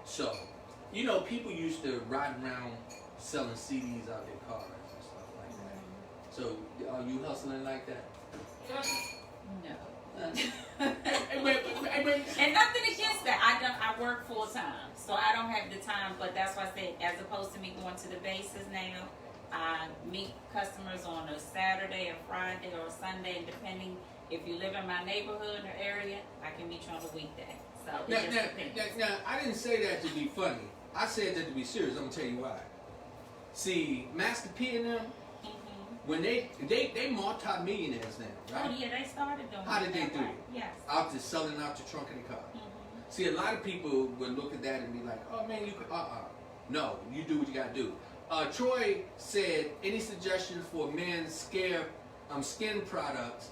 so you know, people used to ride around selling CDs out their cars and stuff like that. So are you hustling like that? No. Hey, And nothing against that. I work full time, so I don't have the time. But that's why I say, as opposed to me going to the bases now, I meet customers on a Saturday, a Friday, or a Sunday, and depending if you live in my neighborhood or area, I can meet you on a weekday. So it just depends. now, I didn't say that to be funny. I said that to be serious. I'm gonna tell you why. See, Master P and them, when they multi-millionaires now, right? Oh yeah, they started doing. How did they do right. it? Yes. Out to selling out the trunk of the car. See, a lot of people would look at that and be like, "Oh man, you could." No, you do what you gotta do. Troy said, "Any suggestions for men's skin products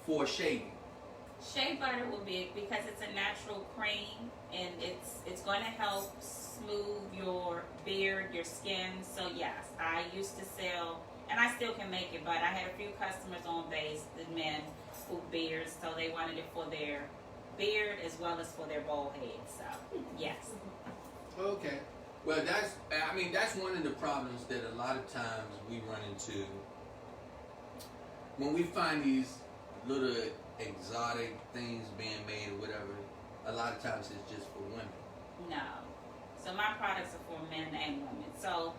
for shaving?" Shea butter will be because it's a natural cream and it's going to help smooth your beard, your skin. So yes, I used to sell, and I still can make it, but I had a few customers on base, the men with beards, so they wanted it for their beard as well as for their bald head. So yes. Okay. Well, that's one of the problems that a lot of times we run into when we find these little exotic things being made or whatever. A lot of times it's just for women. No. So my products are for men and women. So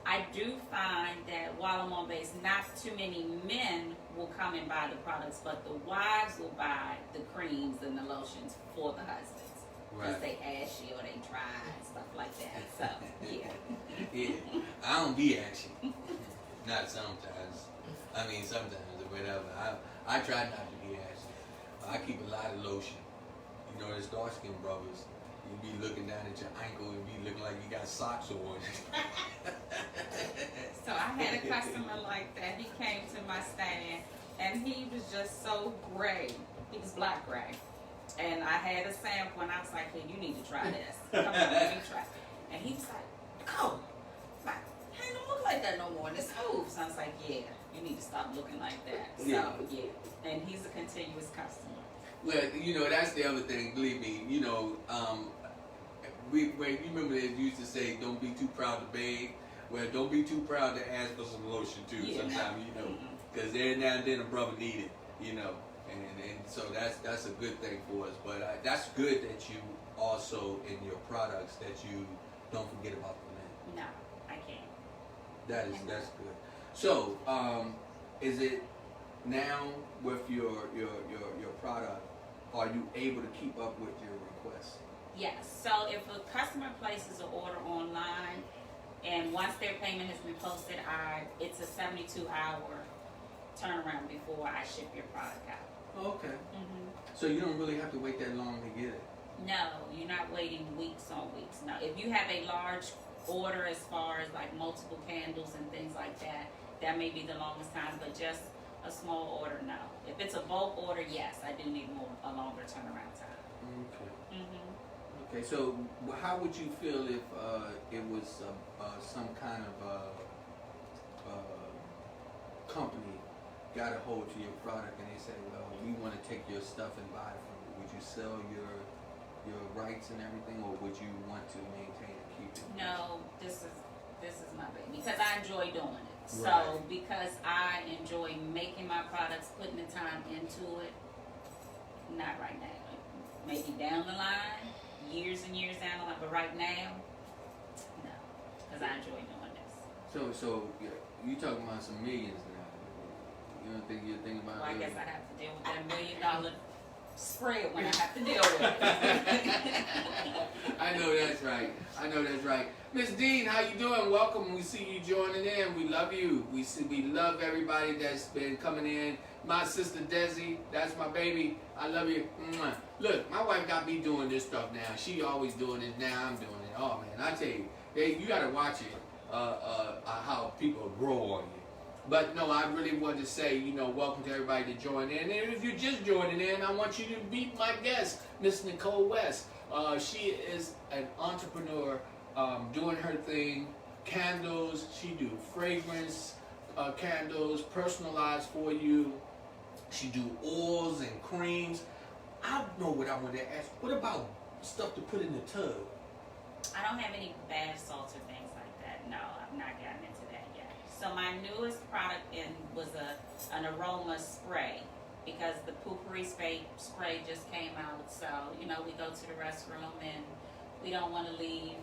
I do find that while I'm on base, not too many men will come and buy the products, but the wives will buy the creams and the lotions for the husbands. Because they ashy or they dry and stuff like that. So, yeah. Yeah. I don't be ashy. Not sometimes. I mean, sometimes or whatever. I try not to be ashy. I keep a lot of lotion. You know, there's dark skinned brothers. You be looking down at your ankle and be looking like you got socks on. So I had a customer like that. He came to my stand and he was just so gray. He was black gray. And I had a sample and I was like, hey, you need to try this. Come on, let me try. And he was like, oh, like, I don't look like that no more. And it's smooth. So I was like, yeah, you need to stop looking like that. So, yeah. And he's a continuous customer. Well, you know, that's the other thing, believe me. You know, you remember they used to say, don't be too proud to beg. Well, don't be too proud to ask for some lotion, too, sometimes, you know. Because every now and then a brother need it, you know. And so that's a good thing for us. But that's good that you also, in your products, that you don't forget about the men. No, I can't. That's good. So, is it now with your product, are you able to keep up with your requests? Yes. So if a customer places an order online, and once their payment has been posted, it's a 72-hour turnaround before I ship your product out. Okay. So you don't really have to wait that long to get it? No, you're not waiting weeks on weeks. No, if you have a large order as far as like multiple candles and things like that, that may be the longest time, but just a small order, no. If it's a bulk order, yes, I do need a longer turnaround time. Okay. Okay, so how would you feel if it was some kind of company got a hold to your product and they say, well, we want to take your stuff and buy it from you. Would you sell your rights and everything, or would you want to maintain and keep it? No, this is my baby because I enjoy doing it. Right. So because I enjoy making my products, putting the time into it, not right now. Maybe down the line, years and years down the line, but right now, no, because I enjoy doing this. So you talking about some millions now? You don't think you're thinking about? Well, I guess I have to deal with that $1 million spread when I have to deal with it. I know that's right. Miss Dean, how you doing? Welcome. We see you joining in. We love you. We love everybody that's been coming in. My sister Desi, that's my baby. I love you. Mwah. Look, my wife got me doing this stuff now. She always doing it. Now I'm doing it. Oh man, I tell you, you gotta watch it. How people grow on you. But no, I really wanted to say, welcome to everybody to join in. And if you're just joining in, I want you to meet my guest, Miss Nicole West. She is an entrepreneur doing her thing. Candles, she do fragrance candles, personalized for you. She do oils and creams. I know what I want to ask. What about stuff to put in the tub? I don't have any bath salts or things like that. No, I've not gotten into that yet. So my newest product was an aroma spray because the poopery spray just came out. So, we go to the restroom and we don't want to leave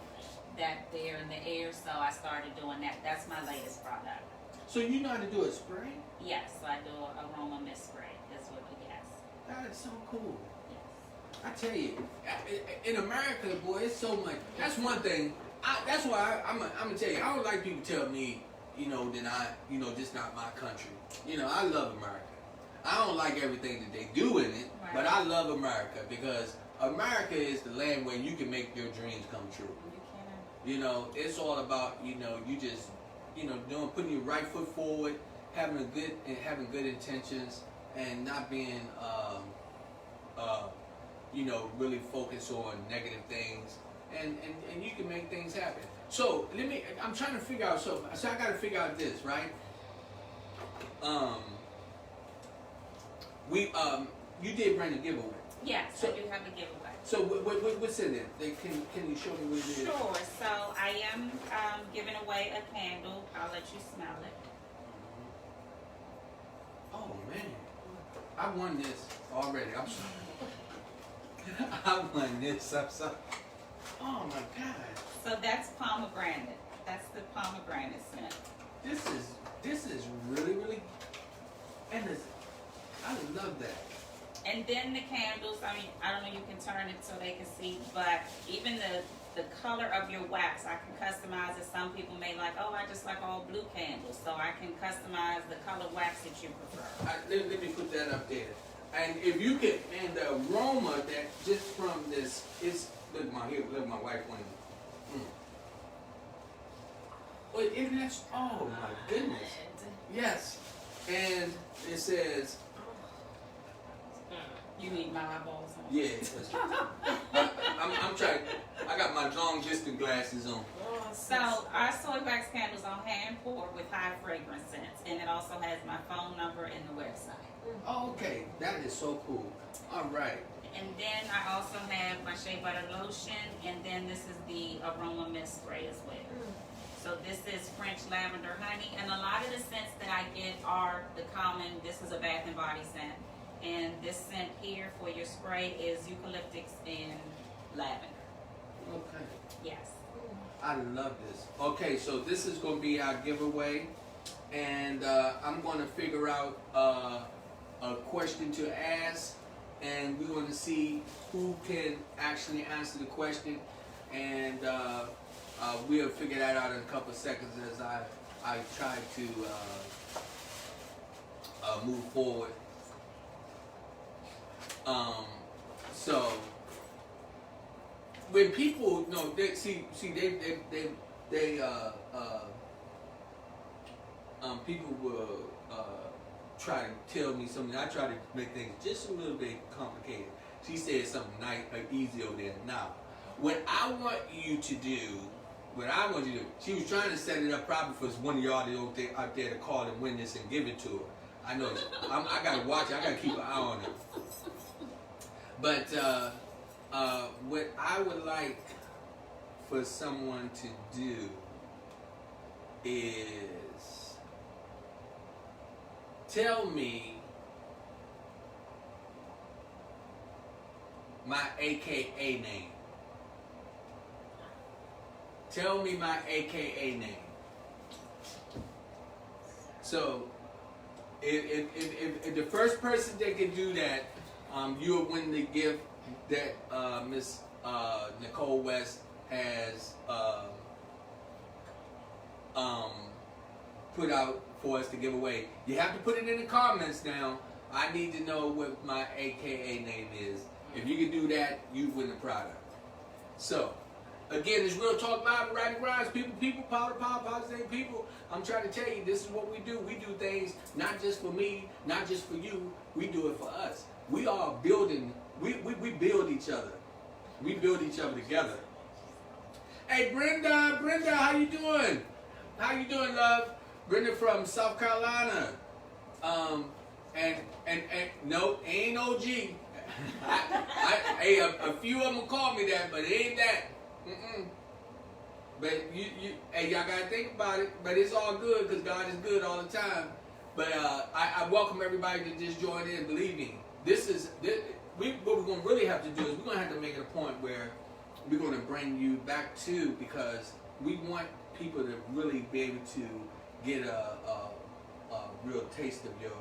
that there in the air. So I started doing that. That's my latest product. So you know how to do a spray? Yes, I do an aroma mist spray. That's what yes. That is so cool. Yes. I tell you, in America, boy, it's so much. That's one thing. That's why I'm gonna tell you. I don't like people tell me, that this not my country. I love America. I don't like everything that they do in it, Right. but I love America because America is the land where you can make your dreams come true. You can. It's all about you just putting your right foot forward, having good intentions, and not being really focus on negative things, and you can make things happen. So I'm trying to figure out something. So I got to figure out this, right? You did bring a giveaway. Yes, So- I do have a giveaway. So what's in there? Can you show me what it is? Sure. So I am giving away a candle. I'll let you smell it. Oh man, I won this already. I'm sorry. I won this. I'm sorry. Oh my God. So that's pomegranate. That's the pomegranate scent. This is really, and I love that. And then the candles, I mean, I don't know, you can turn it so they can see, but even the color of your wax, I can customize it. Some people may like, oh, I just like all blue candles, so I can customize the color wax that you prefer. Let me put that up there. And if you can, and the aroma that just from this is, look my wife wanted. Well, isn't that, oh my goodness. Yes. And it says, You need my eyeballs on. yeah, I'm trying, I got my long distance glasses on. So our soy wax candles are hand poured with high fragrance scents, and it also has my phone number and the website. Oh, okay, that is so cool. All right. And then I also have my shea butter lotion, and then this is the aroma mist spray as well. So this is French lavender honey, and a lot of the scents that I get are the common. This is a Bath and Body scent, and this scent here for your spray is eucalyptus and lavender. Okay. Yes. I love this. Okay, so this is going to be our giveaway, and I'm going to figure out a question to ask, and we're going to see who can actually answer the question, and we'll figure that out in a couple of seconds as I try to move forward. So when people they people will try to tell me something. I try to make things just a little bit complicated. She said something nice, easy over there. Now, what I want you to do, she was trying to set it up probably for one of y'all out there to call and win this and give it to her. I know. I gotta watch it. I gotta keep an eye on it. But what I would like for someone to do is tell me my AKA name. Tell me my AKA name. So, if the first person that can do that, you'll win the gift that Miss Nicole West has put out for us to give away. You have to put it in the comments now. I need to know what my AKA name is. If you can do that, you win the product. So, again, it's Real Talk Live with Rodney Grimes. People, power, positive people. I'm trying to tell you, this is what we do. We do things not just for me, not just for you. We do it for us. We are building. We build each other. We build each other together. Hey, Brenda, how you doing? How you doing, love? Brenda from South Carolina. And no, ain't OG. A few of them call me that, but it ain't that. But hey, y'all gotta think about it. But it's all good because God is good all the time. But I welcome everybody to just join in. Believe me, what we're gonna really have to do is we're gonna have to make it a point where we're gonna bring you back to, because we want people to really be able to get a real taste of your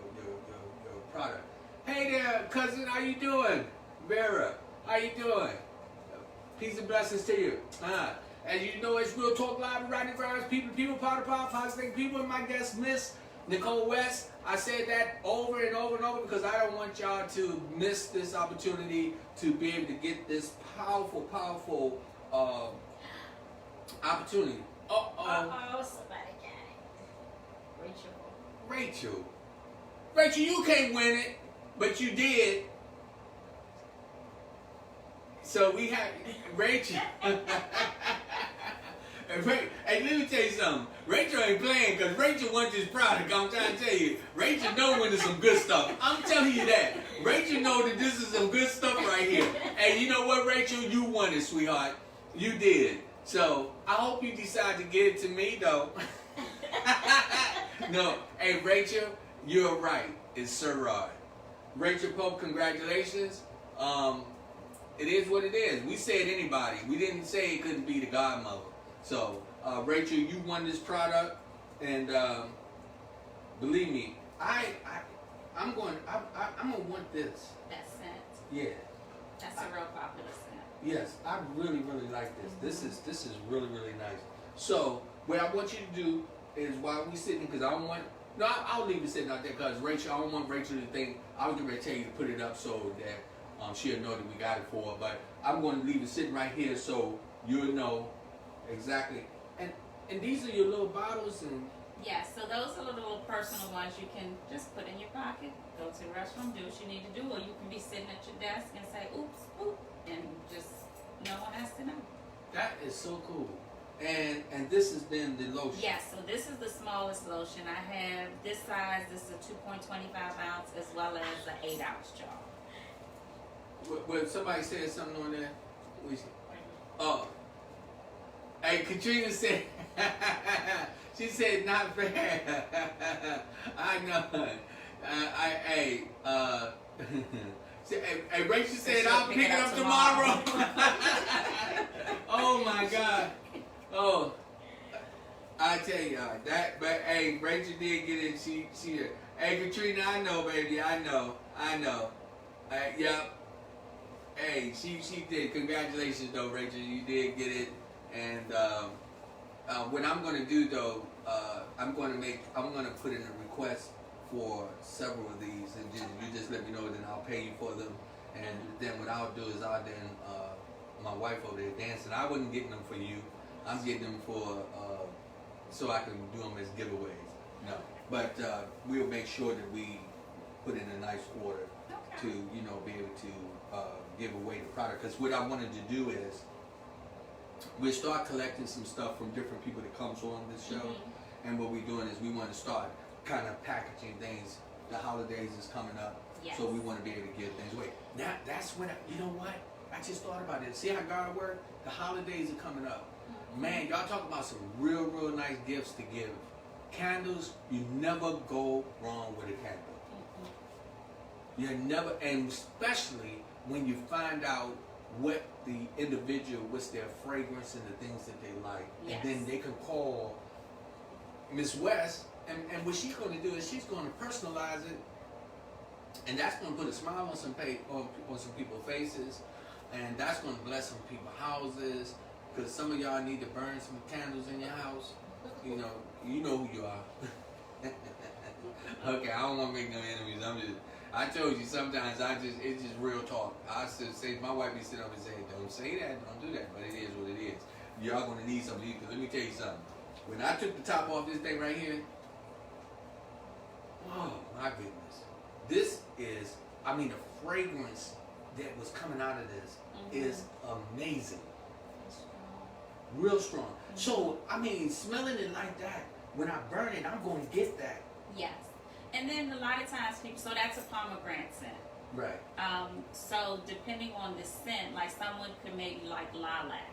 product. Hey there, cousin, how you doing? Vera, how you doing? Peace and blessings to you. As you know, it's Real Talk Live with Rodney Grimes. People, power, positive people. And my guest, Miss Nicole West. I said that over and over and over because I don't want y'all to miss this opportunity to be able to get this powerful opportunity. Uh-oh, somebody got it. Rachel, you can't win it, but you did. So we have Rachel. Hey, let me tell you something. Rachel ain't playing because Rachel wants this product. I'm trying to tell you. Rachel know when there's some good stuff. I'm telling you that. Rachel know that this is some good stuff right here. Hey, you know what, Rachel? You won it, sweetheart. You did. So I hope you decide to give it to me, though. No. Hey, Rachel, you're right. It's Sir Rod. Rachel Pope, congratulations. It is what it is. We said anybody. We didn't say it couldn't be the godmother. So, Rachel, you won this product, and believe me, I'm gonna want this. That scent. Yeah. That's a real popular scent. Yes, I really like this. This is really nice. So, what I want you to do is while we sitting, because I don't want. No, I'll leave it sitting out there because Rachel. I don't want Rachel to think I was going to tell you to put it up so that she'll know that we got it for her. But I'm going to leave it sitting right here so you'll know. Exactly. And these are your little bottles and Yeah, so those are the little personal ones you can just put in your pocket, go to the restroom, do what you need to do, or you can be sitting at your desk and say, oops, oop, and just no one has to know. that is so cool. And this is then the lotion. Yes, so this is the smallest lotion. I have this size, this is a 2.25 ounce as well as an 8-ounce jar. What somebody said something on there? Oh. Hey, Katrina said, she said not fair. I know. Hey, Rachel said I'll pick it up tomorrow. Oh my God. Oh, I tell y'all that. But hey, Rachel did get it. She. Hey, Katrina, I know, baby. I know. Yep. Hey, she did. Congratulations, though, Rachel. You did get it. And what I'm gonna do though, I'm gonna put in a request for several of these, and you just let me know, then I'll pay you for them. And then what I'll do is my wife over there dancing. I wasn't getting them for you. I'm getting them for so I can do them as giveaways. No, but we'll make sure that we put in a nice order to be able to give away the product. Because what I wanted to do is we'll start collecting some stuff from different people that comes on this show, and what we're doing is we want to start kind of packaging things. The holidays is coming up, so we want to be able to give things away. That's when you know what? I just thought about it. See how God works? The holidays are coming up. Man, y'all talk about some real nice gifts to give. Candles, you never go wrong with a candle. You never, and especially when you find out what the individual, what's their fragrance and the things that they like. And then they can call Miss West, and what she's going to do is she's going to personalize it, and that's going to put a smile on some people's faces, and that's going to bless some people's houses, because some of y'all need to burn some candles in your house. You know who you are. Okay, I don't want to make no enemies. I told you sometimes it's just real talk. I say my wife be sitting up and saying, don't say that, don't do that, but it is what it is. Y'all gonna need something. Let me tell you something. When I took the top off this thing right here, oh my goodness, this is, the fragrance that was coming out of this is amazing. Real strong. So, smelling it like that, when I burn it, I'm going to get that. Yes. And then a lot of times people, so that's a pomegranate scent. Right. So depending on the scent, like someone could maybe like lilac.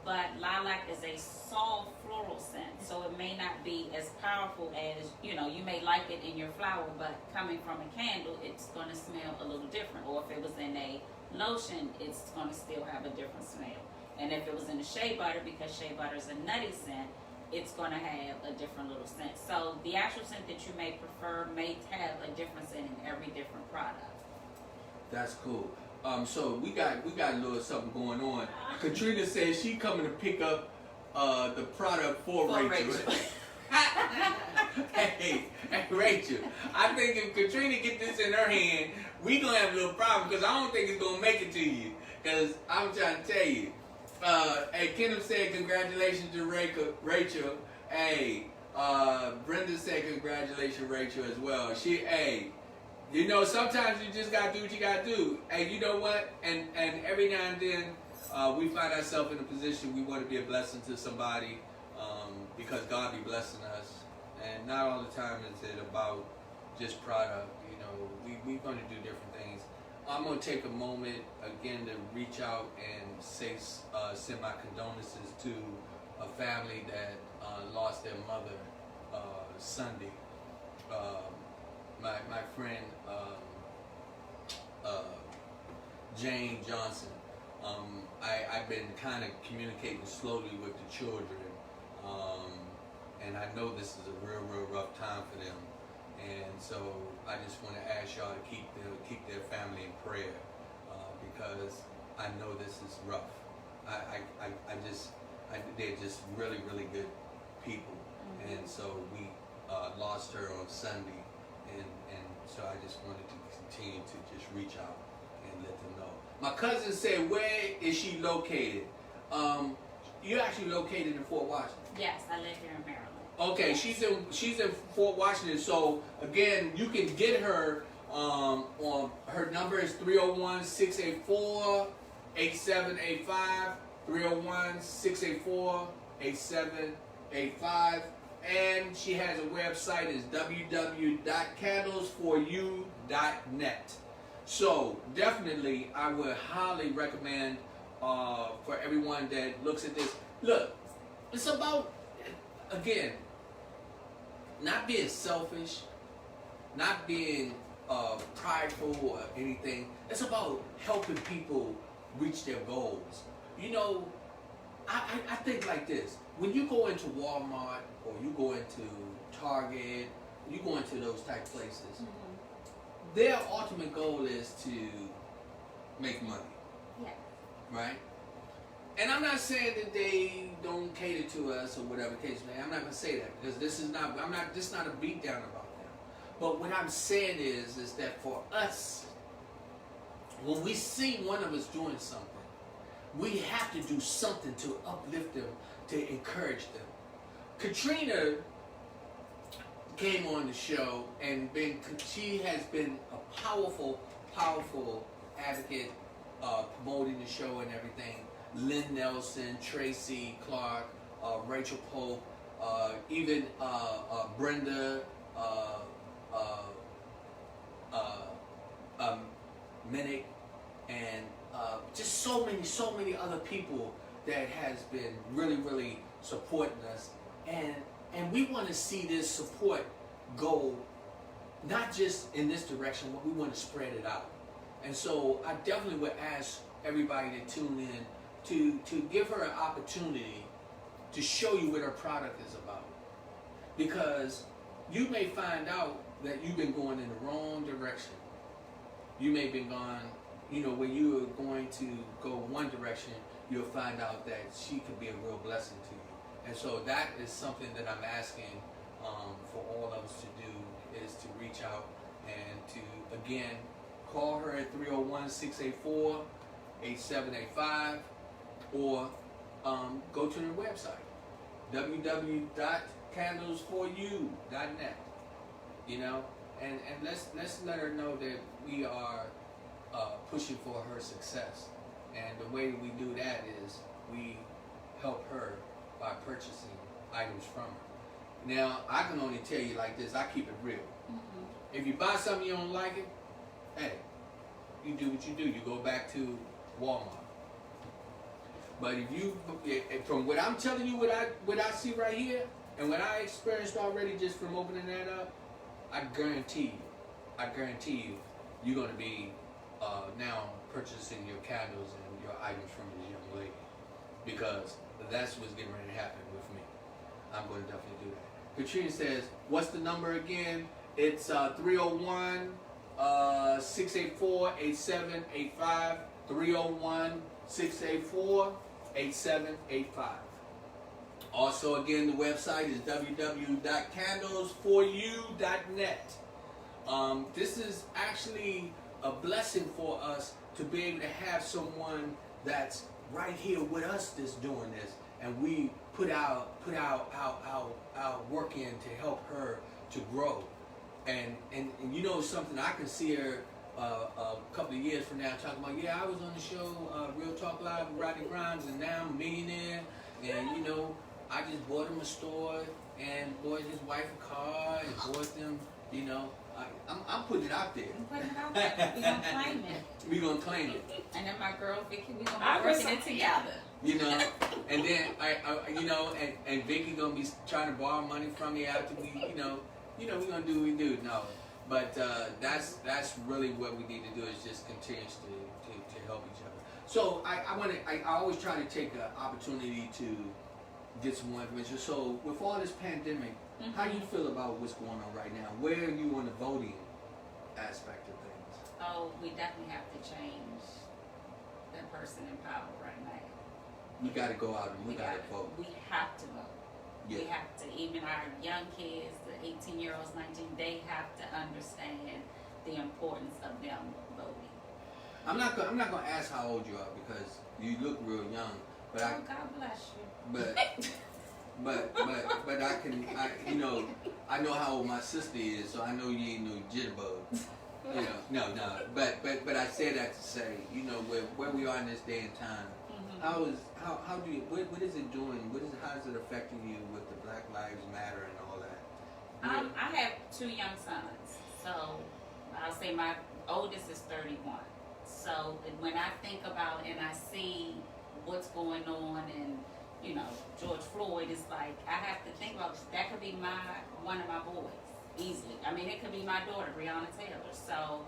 But lilac is a soft floral scent, so it may not be as powerful as, you may like it in your flower, but coming from a candle, it's going to smell a little different. Or if it was in a lotion, it's going to still have a different smell. And if it was in a shea butter, because shea butter is a nutty scent, it's going to have a different little scent. So the actual scent that you may prefer may have a different scent in every different product. That's cool. So we got a little something going on. Katrina says she coming to pick up the product for Rachel. Hey, Rachel, I think if Katrina get this in her hand, we gonna have a little problem, because I don't think it's gonna make it to you. Because I'm trying to tell you. Hey, Kenneth said congratulations to Rachel. Hey, Brenda said congratulations, Rachel, as well. You know, sometimes you just gotta do what you gotta do. And you know what? And every now and then, we find ourselves in a position we want to be a blessing to somebody, because God be blessing us. And not all the time is it about just product. You know, we're going to do different things. I'm going to take a moment again to reach out and send my condolences to a family that lost their mother Sunday. My friend Jane Johnson. I've been kind of communicating slowly with the children, and I know this is a real rough time for them. And so I just want to ask y'all to keep their family in prayer, because I know this is rough. They're just really good people, and so we lost her on Sunday, and so I just wanted to continue to just reach out and let them know. My cousin said, where is she located? You're actually located in Fort Washington. Yes, I live here in Maryland. Okay, she's in Fort Washington. So again, you can get her on her number is 301-684-8785. 301-684-8785. And she has a website, is www.candlesforyou.net. So definitely, I would highly recommend for everyone that looks at this. Look, it's about, again, not being selfish, not being prideful or anything. It's about helping people reach their goals. You know, I think like this. When you go into Walmart or you go into Target, you go into those type places, their ultimate goal is to make money. Yeah. Right? And I'm not saying that they don't cater to us or whatever case may. I'm not gonna say that, because this is not a beat down about them. But what I'm saying is that for us, when we see one of us doing something, we have to do something to uplift them, to encourage them. Katrina came on the show and she has been a powerful advocate, promoting the show and everything. Lynn Nelson, Tracy Clark, Rachel Pope, even Brenda Minnick, and just so many other people that has been really supporting us, and we want to see this support go not just in this direction, but we want to spread it out. And so I definitely would ask everybody to tune in to give her an opportunity to show you what her product is about, because you may find out that you've been going in the wrong direction. You may have been gone, you know, when you are going to go one direction, you'll find out that she could be a real blessing to you. And so that is something that I'm asking for all of us to do, is to reach out and to, again, call her at 301-684-8785, or go to her website, www.candlesforyou.net. You know, and let's let her know that we are pushing for her success. And the way we do that is we help her by purchasing items from her. Now, I can only tell you like this, I keep it real. If you buy something you don't like it, hey, you do what you do. You go back to Walmart. But from what I'm telling you, what I see right here, and what I experienced already just from opening that up, I guarantee you, you're going to be now purchasing your candles and your items from this young lady, because that's what's getting ready to happen with me. I'm going to definitely do that. Katrina says, what's the number again? It's 301-684-8785, 301-684-8785. Also, again, the website is www.candlesforyou.net. This is actually a blessing for us to be able to have someone that's right here with us that's doing this, and we put our work in to help her to grow. and you know something, I can see her a couple of years from now talking about, yeah, I was on the show Real Talk Live with Rodney Grimes, and now I'm a millionaire, and you know, I just bought him a store and bought his wife a car and bought them, you know. I'm putting it out there. I'm putting it out there. We gonna claim it. We gonna claim it. And then my girl Vicky, we gonna be working it together. You know, and then you know, and Vicky gonna be trying to borrow money from me after we, you know, we gonna do what we do. No, but that's really what we need to do is just continue to help each other. So I always try to take the opportunity to get some more information. So with all this pandemic, how do you feel about what's going on right now? Where are you on the voting aspect of things? Oh, we definitely have to change that person in power right now. We got to go out and we got to vote. We have to vote. Yeah. We have to. Even our young kids, the 18-year-olds, 19, they have to understand the importance of them voting. I'm not gonna ask how old you are because you look real young. But oh, God bless you. But I know how old my sister is, so I know you ain't no jitterbug. You know, no. But I say that to say, you know, where we are in this day and time. How do you what is it doing? How is it affecting you with the Black Lives Matter and all that? I have 2 young sons, so I'll say my oldest is 31. So when I think about and I see what's going on and you know George Floyd, is like I have to think about that could be one of my boys easily. I mean it could be my daughter Breonna Taylor. So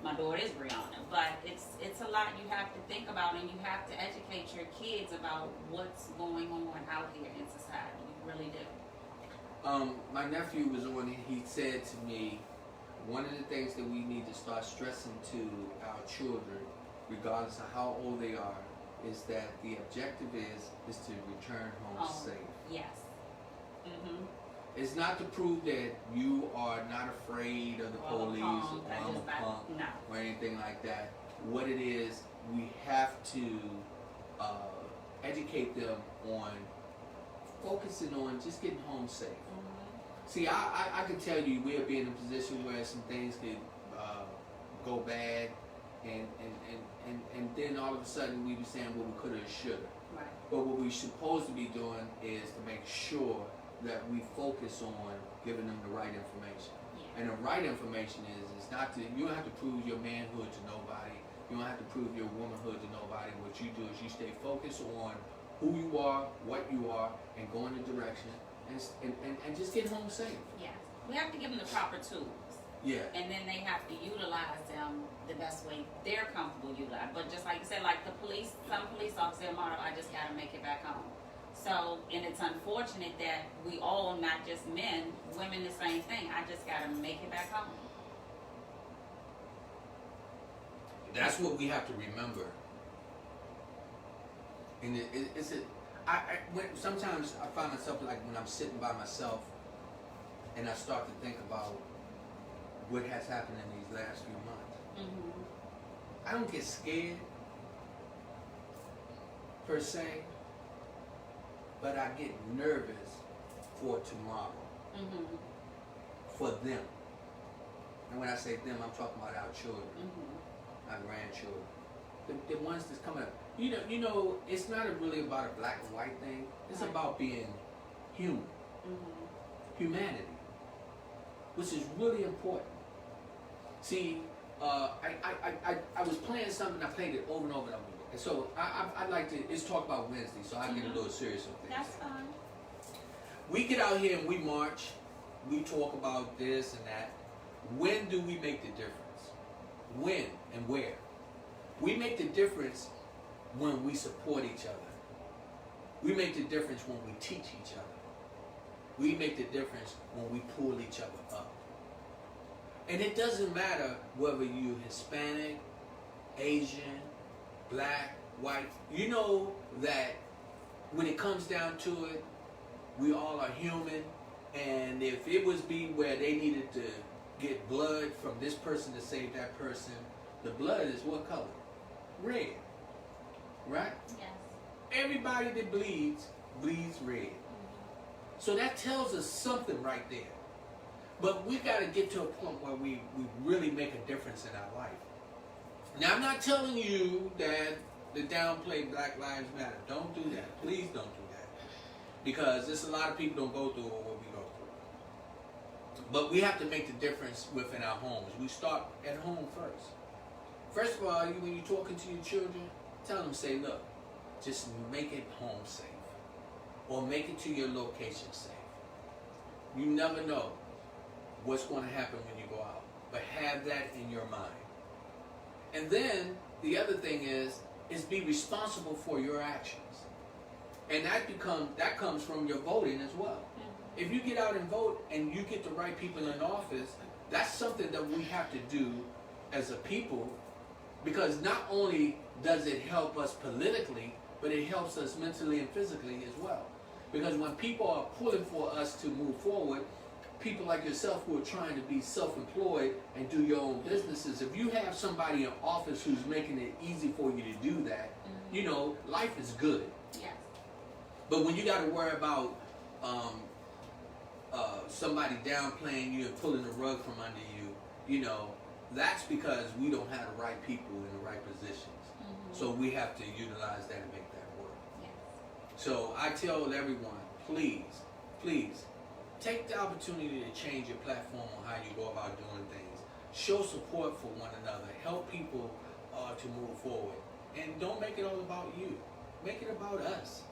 my daughter is Breonna, but it's a lot you have to think about, and you have to educate your kids about what's going on out here in society. You really do. My nephew was on. He said to me, one of the things that we need to start stressing to our children, regardless of how old they are, is that the objective is to return home safe. Yes. Mm-hmm. It's not to prove that you are not afraid of the police or anything like that. What it is, we have to educate them on focusing on just getting home safe. See, I can tell you we'll be in a position where some things could go bad, and then all of a sudden we be saying what we could have, should have. Right. But what we're supposed to be doing is to make sure that we focus on giving them the right information. Yeah. And the right information is not to, you don't have to prove your manhood to nobody. You don't have to prove your womanhood to nobody. What you do is you stay focused on who you are, what you are, and go in the direction and just get home safe. Yes. We have to give them the proper tools. Yeah. And then they have to utilize them the best way they're comfortable utilizing. But just like you said, like some police officers, motto, I just gotta make it back home. So, and it's unfortunate that we all, not just men, women, the same thing. I just gotta make it back home. That's what we have to remember. And sometimes I find myself like when I'm sitting by myself and I start to think about what has happened in these last few months. Mm-hmm. I don't get scared per se, but I get nervous for tomorrow, for them. And when I say them, I'm talking about our children, our grandchildren, the ones that's coming up. You know, it's not really about a black and white thing. It's about being human, humanity, which is really important. See, I was playing something. I played it over and over and over. And so I'd like to. It's Talk About Wednesday, so I get a little serious with things. That's fine. We get out here and we march. We talk about this and that. When do we make the difference? When and where? We make the difference when we support each other. We make the difference when we teach each other. We make the difference when we pull each other up. And it doesn't matter whether you're Hispanic, Asian, black, white. You know that when it comes down to it, we all are human. And if it was where they needed to get blood from this person to save that person, the blood is what color? Red. Right? Yes. Everybody that bleeds red. So that tells us something right there. But we got to get to a point where we really make a difference in our life. Now, I'm not telling you that to downplay Black Lives Matter. Don't do that. Please don't do that. Because there's a lot of people don't go through what we go through. But we have to make the difference within our homes. We start at home first. First of all, when you're talking to your children, tell them, say, look, just make it home safe. Or make it to your location safe. You never know what's going to happen when you go out. But have that in your mind. And then the other thing is be responsible for your actions. And that comes from your voting as well. If you get out and vote and you get the right people in office, that's something that we have to do as a people, because not only does it help us politically, but it helps us mentally and physically as well. Because when people are pulling for us to move forward, people like yourself who are trying to be self-employed and do your own businesses, if you have somebody in office who's making it easy for you to do that, you know, life is good. Yes. But when you got to worry about somebody downplaying you and pulling the rug from under you, you know, that's because we don't have the right people in the right positions. So we have to utilize that and make that work. Yes. So I tell everyone, please, please, take the opportunity to change your platform on how you go about doing things. Show support for one another. Help people to move forward. And don't make it all about you. Make it about us.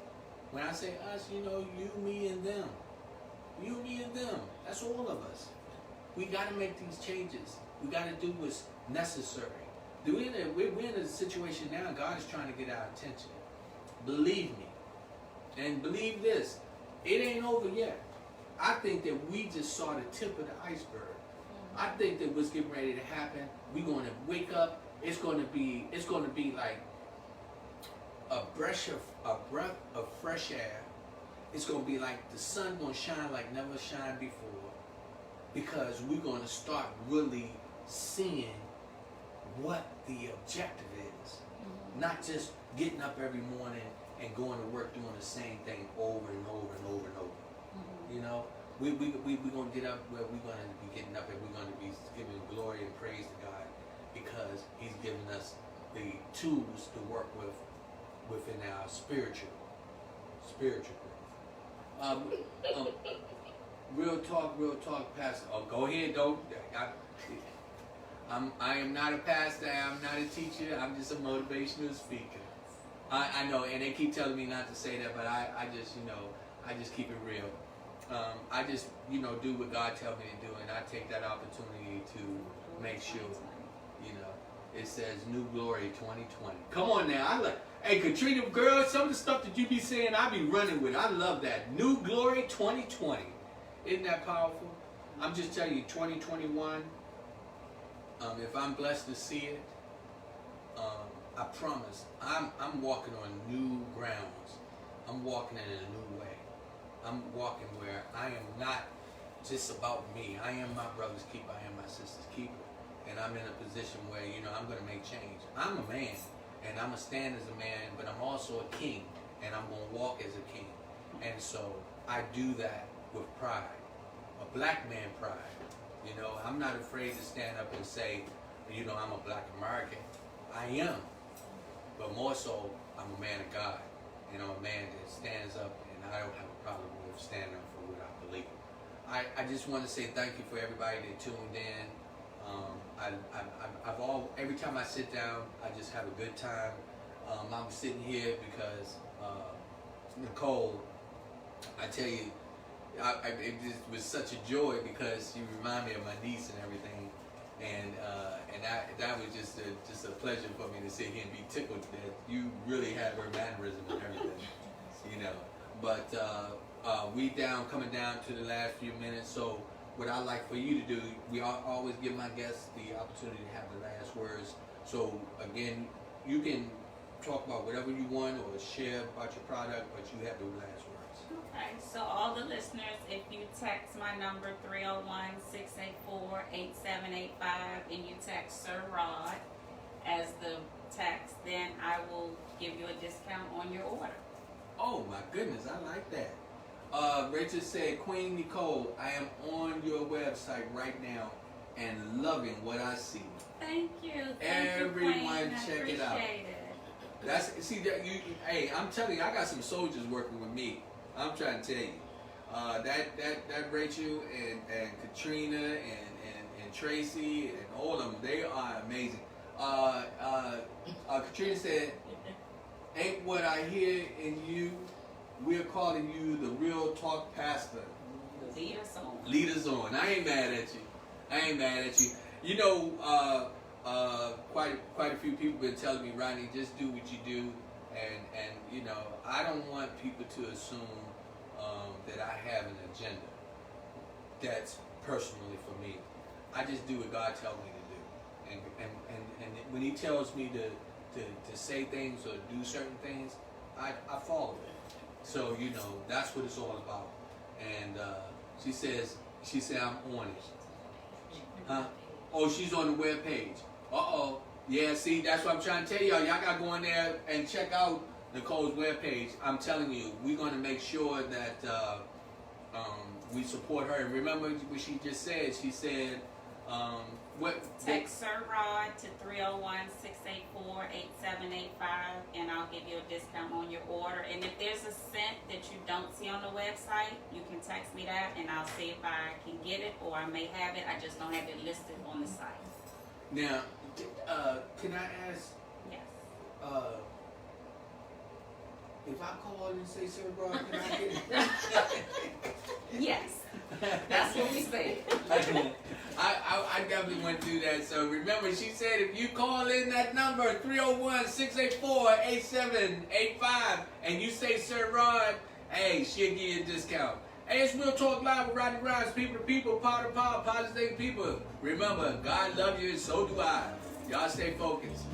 When I say us, you know, you, me, and them. You, me, and them. That's all of us. We got to make these changes. We got to do what's necessary. We're in a situation now, God is trying to get our attention. Believe me. And believe this, it ain't over yet. I think that we just saw the tip of the iceberg. I think that what's getting ready to happen, we're going to wake up, it's going to be like a breath of fresh air. It's going to be like the sun going to shine like never shined before, because we're going to start really seeing what the objective is. Not just getting up every morning and going to work doing the same thing over and over and over and over. You know, we're going to get up where we're going to be getting up and we're going to be giving glory and praise to God, because He's given us the tools to work with within our spiritual growth. Real talk, Pastor. Oh, go ahead, don't. I am not a pastor. I'm not a teacher. I'm just a motivational speaker. I know, and they keep telling me not to say that, but I just, you know, I just keep it real. I just, you know, do what God tells me to do, and I take that opportunity to make sure, you know, it says New Glory 2020. Come on now, hey Katrina, girl, some of the stuff that you be saying, I be running with. I love that. New Glory 2020. Isn't that powerful? I'm just telling you, 2021. If I'm blessed to see it, I promise, I'm walking on new grounds. I'm walking in a new way. I'm walking where I am not just about me. I am my brother's keeper. I am my sister's keeper. And I'm in a position where, you know, I'm going to make change. I'm a man, and I'm going to stand as a man, but I'm also a king, and I'm going to walk as a king. And so I do that with pride, a black man pride. You know, I'm not afraid to stand up and say, you know, I'm a black American. I am. But more so, I'm a man of God. You know, a man that stands up, and I don't have a problem with standing up for what I believe. I just want to say thank you for everybody that tuned in. Every time I sit down, I just have a good time. I'm sitting here because Nicole, I tell you, it just was such a joy because you remind me of my niece and everything, and that was just a pleasure for me to sit here and be tickled that you really have her mannerism and everything, you know. But coming down to the last few minutes. So what I like for you to do, we always give my guests the opportunity to have the last words. So again, you can talk about whatever you want or share about your product, but you have the last words. Okay, so all the listeners, if you text my number 301-684-8785 and you text Sir Rod as the text, then I will give you a discount on your order. Oh my goodness, I like that. Rachel said, Queen Nicole, I am on your website right now and loving what I see. Thank you. Everyone Queen. check it out. Appreciate it. That's see that you. Hey, I'm telling you, I got some soldiers working with me. I'm trying to tell you, that Rachel and Katrina and Tracy and all of them, they are amazing. Katrina said, "Ain't what I hear in you. We're calling you the real talk pastor. Lead us on. Lead us on. I ain't mad at you. I ain't mad at you. You know, quite a few people been telling me, Rodney, just do what you do, and you know, I don't want people to assume that I have an agenda. That's personally for me. I just do what God tells me to do, and when He tells me to say things or do certain things, I follow it. So you know, that's what it's all about. And she said I'm on it. Huh? Oh, she's on the web page. Yeah, see, that's what I'm trying to tell y'all. Y'all got to go in there and check out Nicole's webpage. I'm telling you, we're going to make sure that we support her. And remember what she just said. She said, Text Sir Rod to 301-684-8785, and I'll give you a discount on your order. And if there's a scent that you don't see on the website, you can text me that, and I'll see if I can get it, or I may have it. I just don't have it listed on the site. Now, can I ask? Yes. If I call and say, Sir Rod, can I get it? Yes. That's what we said. I definitely want to do that. So remember, she said if you call in that number 301-684-8785 and you say Sir Rod, hey, she'll give you a discount. Hey, it's Real Talk Live with Rodney Rhymes, people to people, power to power, positive people. Remember, God loves you and so do I. Y'all stay focused.